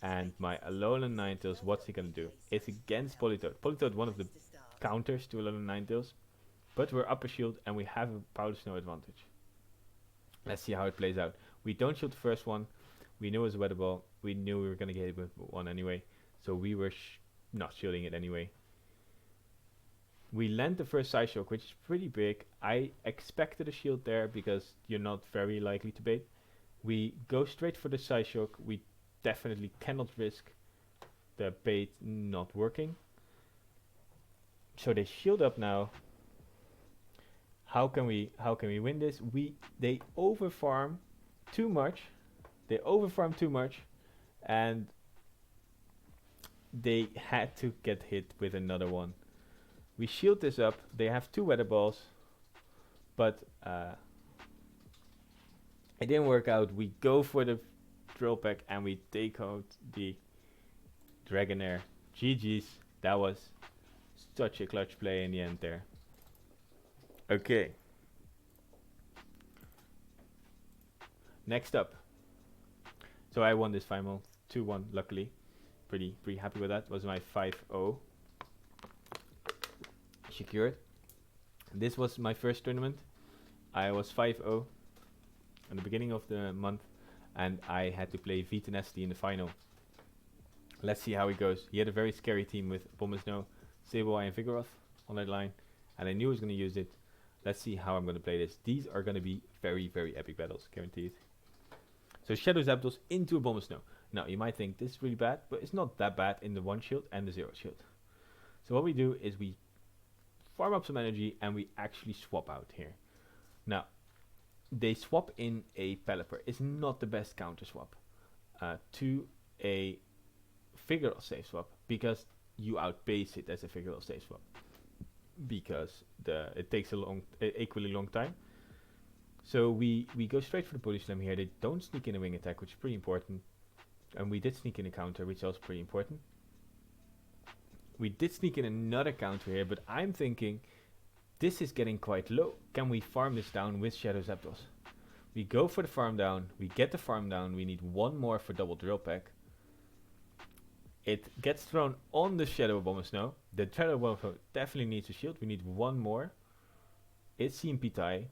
and my Alolan Ninetales, what's he gonna do? It's against Politoed. Politoed, one of the counters to Alolan Ninetales, but we're upper shield and we have a Powder Snow advantage. Let's see how it plays out. We don't shield the first one. We knew it was a Weather Ball. We knew we were gonna get hit with one anyway, so we were not shielding it anyway. We land the first Side Shock, which is pretty big. I expected a shield there because you're not very likely to bait. We go straight for the Side Shock. We definitely cannot risk the bait not working. So they shield up now. How can we win this? They overfarm too much. And they had to get hit with another one. We shield this up. They have 2 Weather Balls, but it didn't work out. We go for the Drill Peck and we take out the Dragonair. GG's. That was such a clutch play in the end there. Okay. Next up. So I won this final 2-1, luckily. Pretty happy with that. Was my 5-0. Secured. This was my first tournament. I was 5-0 in the beginning of the month, and I had to play Vitanesti in the final. Let's see how it goes. He had a very scary team with Bombasno, Sableye and Vigoroth on that line, and I knew I was going to use it. Let's see how I'm going to play this. These are going to be very epic battles, guaranteed. So Shadow Zapdos into a Bombasno. Now you might think this is really bad, but it's not that bad in the 1 shield and the 0 shield. So what we do is we farm up some energy and we actually swap out here. Now they swap in a Pelipper. It's not the best counter swap to a Vigoroth safe swap, because you outpace it as a Vigoroth safe swap, because it takes equally long time. So we go straight for the Body Slam here. They don't sneak in a Wing Attack, which is pretty important, and we did sneak in a counter, which is also pretty important. We did sneak in another counter here, but I'm thinking this is getting quite low. Can we farm this down with Shadow Zapdos? We go for the farm down. We get the farm down. We need 1 more for double Drill Peck. It gets thrown on the Shadow Bombasno. The Shadow Bombasno definitely needs a shield. We need 1 more. It's CMP tie.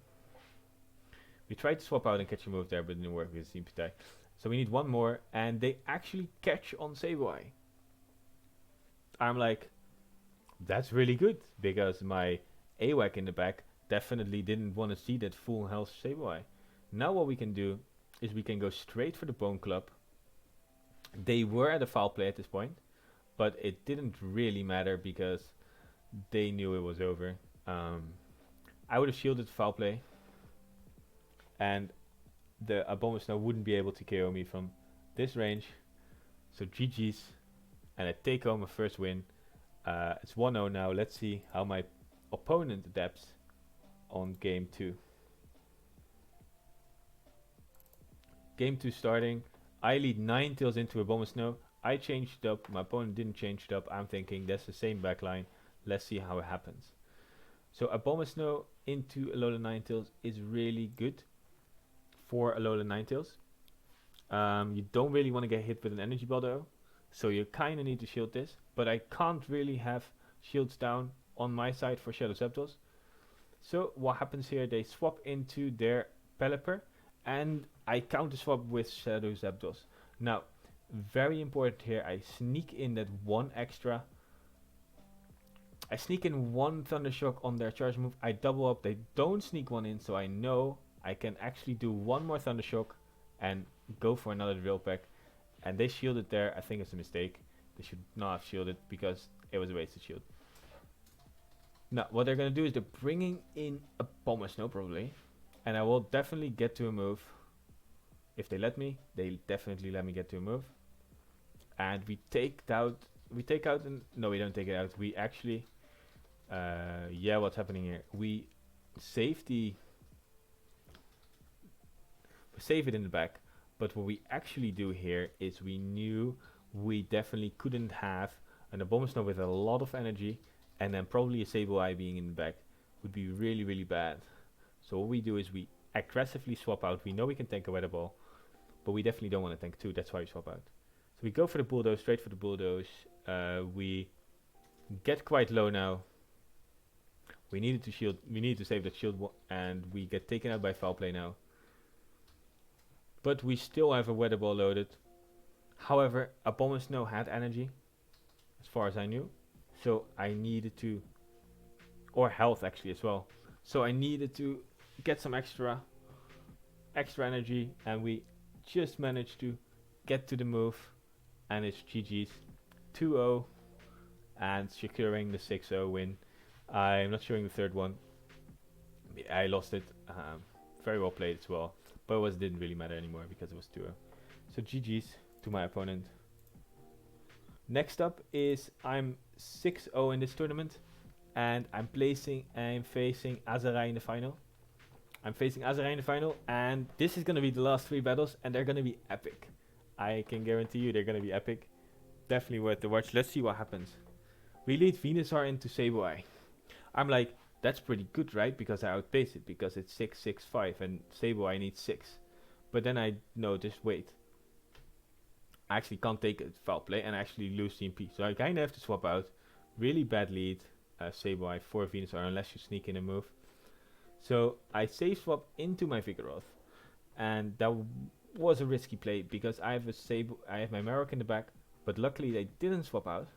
We tried to swap out and catch a move there, but it didn't work with CMP tie. So we need 1 more, and they actually catch on Sableye. I'm like, that's really good, because my AWAC in the back definitely didn't want to see that full health Sableye. Now what we can do is we can go straight for the Bone Club. They were at a foul play at this point, but it didn't really matter because they knew it was over. I would have shielded foul play, and the Abomasnow wouldn't be able to KO me from this range. So GG's. And I take home a first win. It's 1-0 now. Let's see how my opponent adapts on game 2. Game 2 starting. I lead Ninetales into a Bombasno. I changed it up. My opponent didn't change it up. I'm thinking that's the same backline. Let's see how it happens. So a Bombasno into Alolan Ninetales is really good for Alolan Ninetales. You don't really want to get hit with an Energy Ball though. So you kind of need to shield this, but I can't really have shields down on my side for Shadow Zapdos. So what happens here, they swap into their Pelipper, and I counter swap with Shadow Zapdos. Now, very important here, I sneak in that 1 extra. I sneak in 1 Thunder Shock on their charge move. I double up, they don't sneak 1 in, so I know I can actually do 1 more Thunder Shock and go for another Drill Peck. And they shielded there. I think it's a mistake. They should not have shielded because it was a wasted shield. Now, what they're going to do is they're bringing in a Bombasno probably. And I will definitely get to a move. If they let me, they definitely let me get to a move. And we take out, no, we don't take it out. We actually, yeah, what's happening here? We save it in the back. But what we actually do here is we knew we definitely couldn't have An Abomasnow with a lot of energy, and then probably a Sableye being in the back would be really, really bad. So what we do is we aggressively swap out. We know we can tank a Weather Ball, but we definitely don't want to tank 2. That's why we swap out. So we go for the Bulldoze, straight for the Bulldoze. We get quite low now. We needed to shield. We needed to save that shield, and we get taken out by Foul Play now. But we still have a Weather Ball loaded. However, Abomasnow had energy, as far as I knew. So I needed to, or health actually as well. So I needed to get some extra energy, and we just managed to get to the move, and it's GG's 2-0 and securing the 6-0 win. I'm not showing the third one. I lost it. Very well played as well, but it didn't really matter anymore because it was 2-0. So GG's to my opponent. Next up is I'm 6-0 in this tournament, and I'm facing Azarai in the final. I'm facing Azarai in the final, and this is going to be the last 3 battles, and they're going to be epic. I can guarantee you they're going to be epic. Definitely worth the watch. Let's see what happens. We lead Venusaur into Sableye. I'm like, that's pretty good, right? Because I outpace it, because it's 6-6-5, and Sableye needs 6. But then I noticed, wait, I actually can't take a Foul Play and actually lose CMP. So I kind of have to swap out. Really bad lead, Sableye for Venusaur, unless you sneak in a move. So I save swap into my Vigoroth, and that was a risky play because I have my Marowak in the back, but luckily they didn't swap out,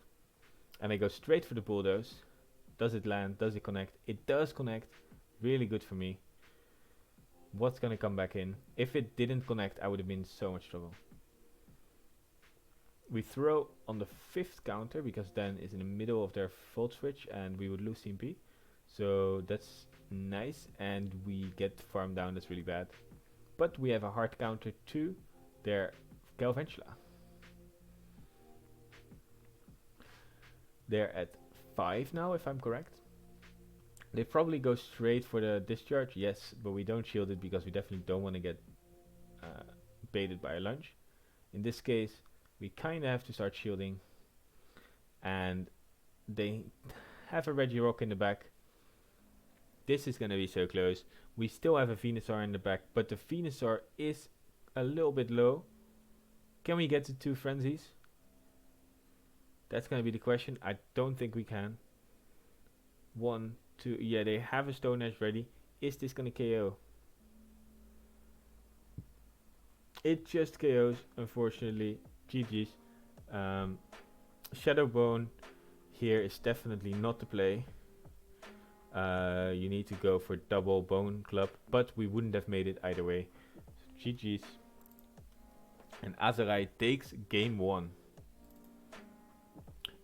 and I go straight for the Bulldoze. Does it land? Does it connect? It does connect. Really good for me. What's gonna come back in? If it didn't connect, I would have been in so much trouble. We throw on the 5th counter because then it's in the middle of their Volt Switch and we would lose CMP. So that's nice, and we get farmed down. That's really bad. But we have a hard counter to their Galvantula. They're at 5 now, if I'm correct. They probably go straight for the discharge, yes, but we don't shield it because we definitely don't want to get baited by a lunge. In this case, we kind of have to start shielding, and they have a Regirock in the back. This is going to be so close. We still have a Venusaur in the back, but the Venusaur is a little bit low. Can we get to 2 frenzies? That's going to be the question. I don't think we can. 1, 2, yeah, they have a Stone Edge ready. Is this going to KO? It just KOs, unfortunately. GG's. Shadow Bone here is definitely not the play. You need to go for double Bone Club, but we wouldn't have made it either way. So GG's. And Azarai takes game 1.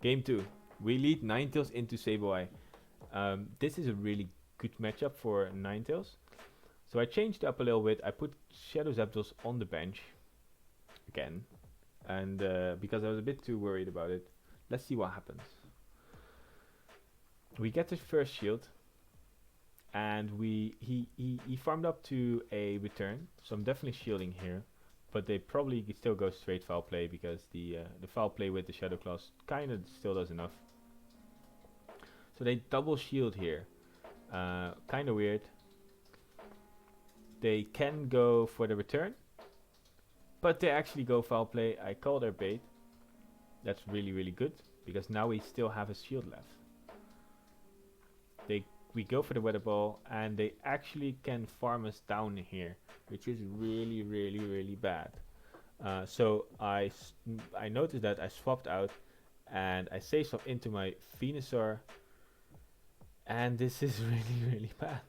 Game 2. We lead Ninetales into Sableye. This is a really good matchup for Ninetales. So I changed it up a little bit. I put Shadow Zapdos on the bench again, and because I was a bit too worried about it. Let's see what happens. We get the first shield, and he farmed up to a return, so I'm definitely shielding here. But they probably still go straight Foul Play because the Foul Play with the Shadow Claws kind of still does enough. So they double shield here. Kind of weird. They can go for the return, but they actually go Foul Play. I call their bait. That's really, really good because now we still have a shield left. We go for the Weather Ball, and they actually can farm us down here, which is really, really, really bad. So I noticed that I swapped out, and I save swap into my Venusaur, and this is really, really bad.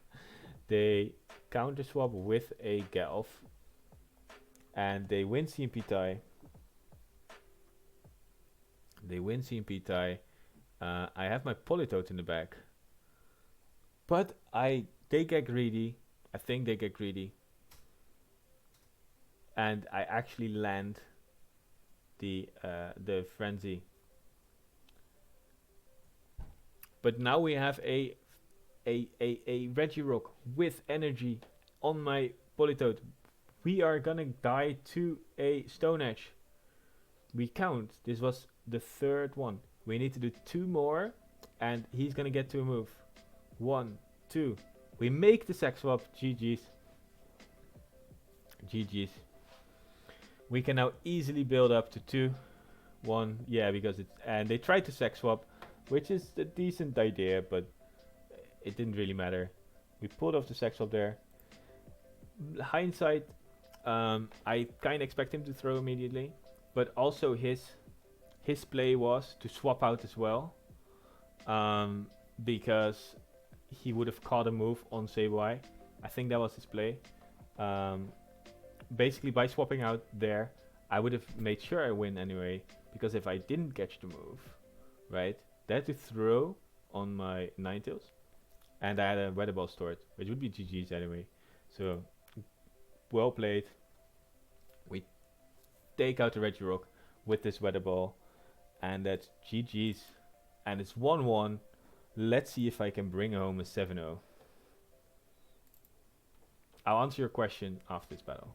They counter swap with a Galv, and they win CMP tie. I have my Politoed in the back. But they get greedy. I think they get greedy. And I actually land the frenzy. But now we have a Regirock with energy on my Politoed. We are gonna die to a Stone Edge. We count. This was the 3rd one. We need to do 2 more, and he's gonna get to a move. 1, 2. We make the sack swap. GG's. GG's. We can now easily build up to 2. 1, yeah, because it's, and they tried to sack swap, which is a decent idea, but it didn't really matter. We pulled off the sack swap there. Hindsight, I kind of expect him to throw immediately, but also his play was to swap out as well, because he would have caught a move on Sableye. I think that was his play. Basically, by swapping out there, I would have made sure I win anyway, because if I didn't catch the move, right, they had to throw on my Ninetales, and I had a Weather Ball stored, which would be GG's anyway. So, well played. We take out the Regirock with this Weather Ball, and that's GG's. And it's 1-1. Let's see if I can bring home a 7-0. I'll answer your question after this battle.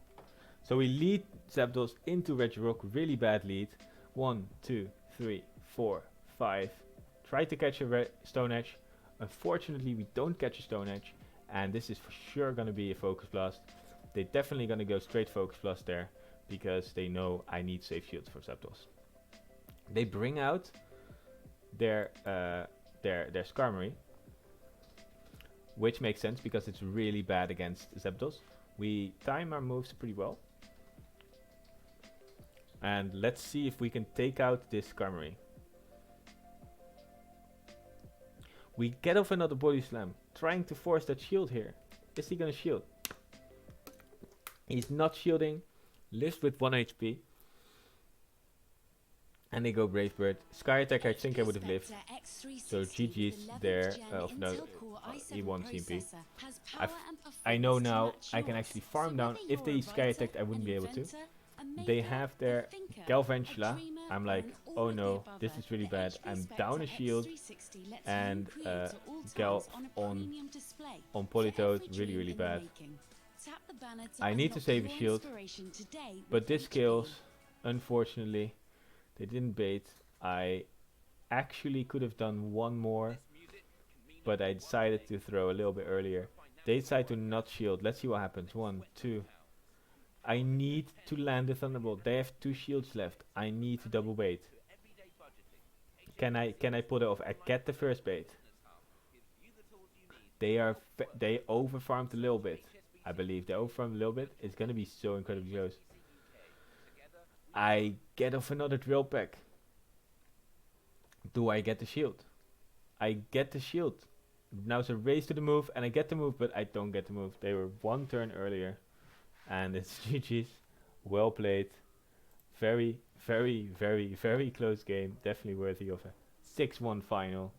So we lead Zapdos into Regirock, really bad lead. 1, 2, 3, 4, 5. Try to catch a Stone Edge. Unfortunately, we don't catch a Stone Edge, and this is for sure going to be a Focus Blast. They're definitely going to go straight Focus Blast there, because they know I need safe shields for Zapdos. They bring out their Skarmory, which makes sense because it's really bad against Zapdos. We time our moves pretty well. And let's see if we can take out this Skarmory. We get off another Body Slam, trying to force that shield here. Is he gonna shield? He's not shielding. Lives with 1 HP. And they go Brave Bird. Sky Attack, I think I would have lived. So GG's there. No, he won CMP. I know now I can actually farm down. If they Sky Attacked, I wouldn't be able to. They have their Galvantula. I'm like, oh no, this is really bad. I'm down a shield, and Gal on Politoed, really bad. I need to save a shield, but this kills. Unfortunately, they didn't bait. I actually could have done 1 more, but I decided to throw a little bit earlier. They decide to not shield. Let's see what happens. 1, 2. I need to land the Thunderbolt. They have 2 shields left. I need to double bait. Can I pull it off? I get the first bait. They over farmed a little bit. I believe they over farmed a little bit. It's gonna be so incredibly close. I get off another Drill Peck. Do I get the shield? I get the shield. Now it's a race to the move, and I get the move, but I don't get the move. They were 1 turn earlier. And it's GG's. Well played. Very close game. Definitely worthy of a 6-1 final.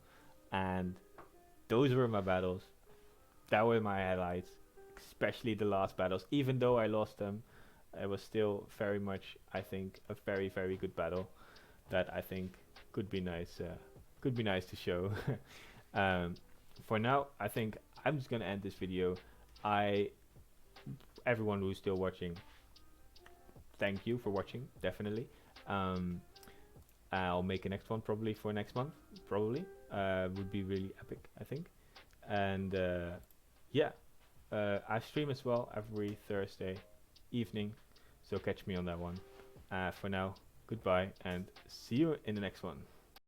And those were my battles. That were my highlights. Especially the last battles. Even though I lost them, it was still very much, I think, a very good battle. That I think could be nice. Could be nice to show. For now, I think I'm just gonna end this video. Everyone who's still watching, thank you for watching, definitely. I'll make a next one probably for next month, probably. Would be really epic, I think. And yeah, I stream as well every Thursday evening, so catch me on that one. For now, goodbye and see you in the next one.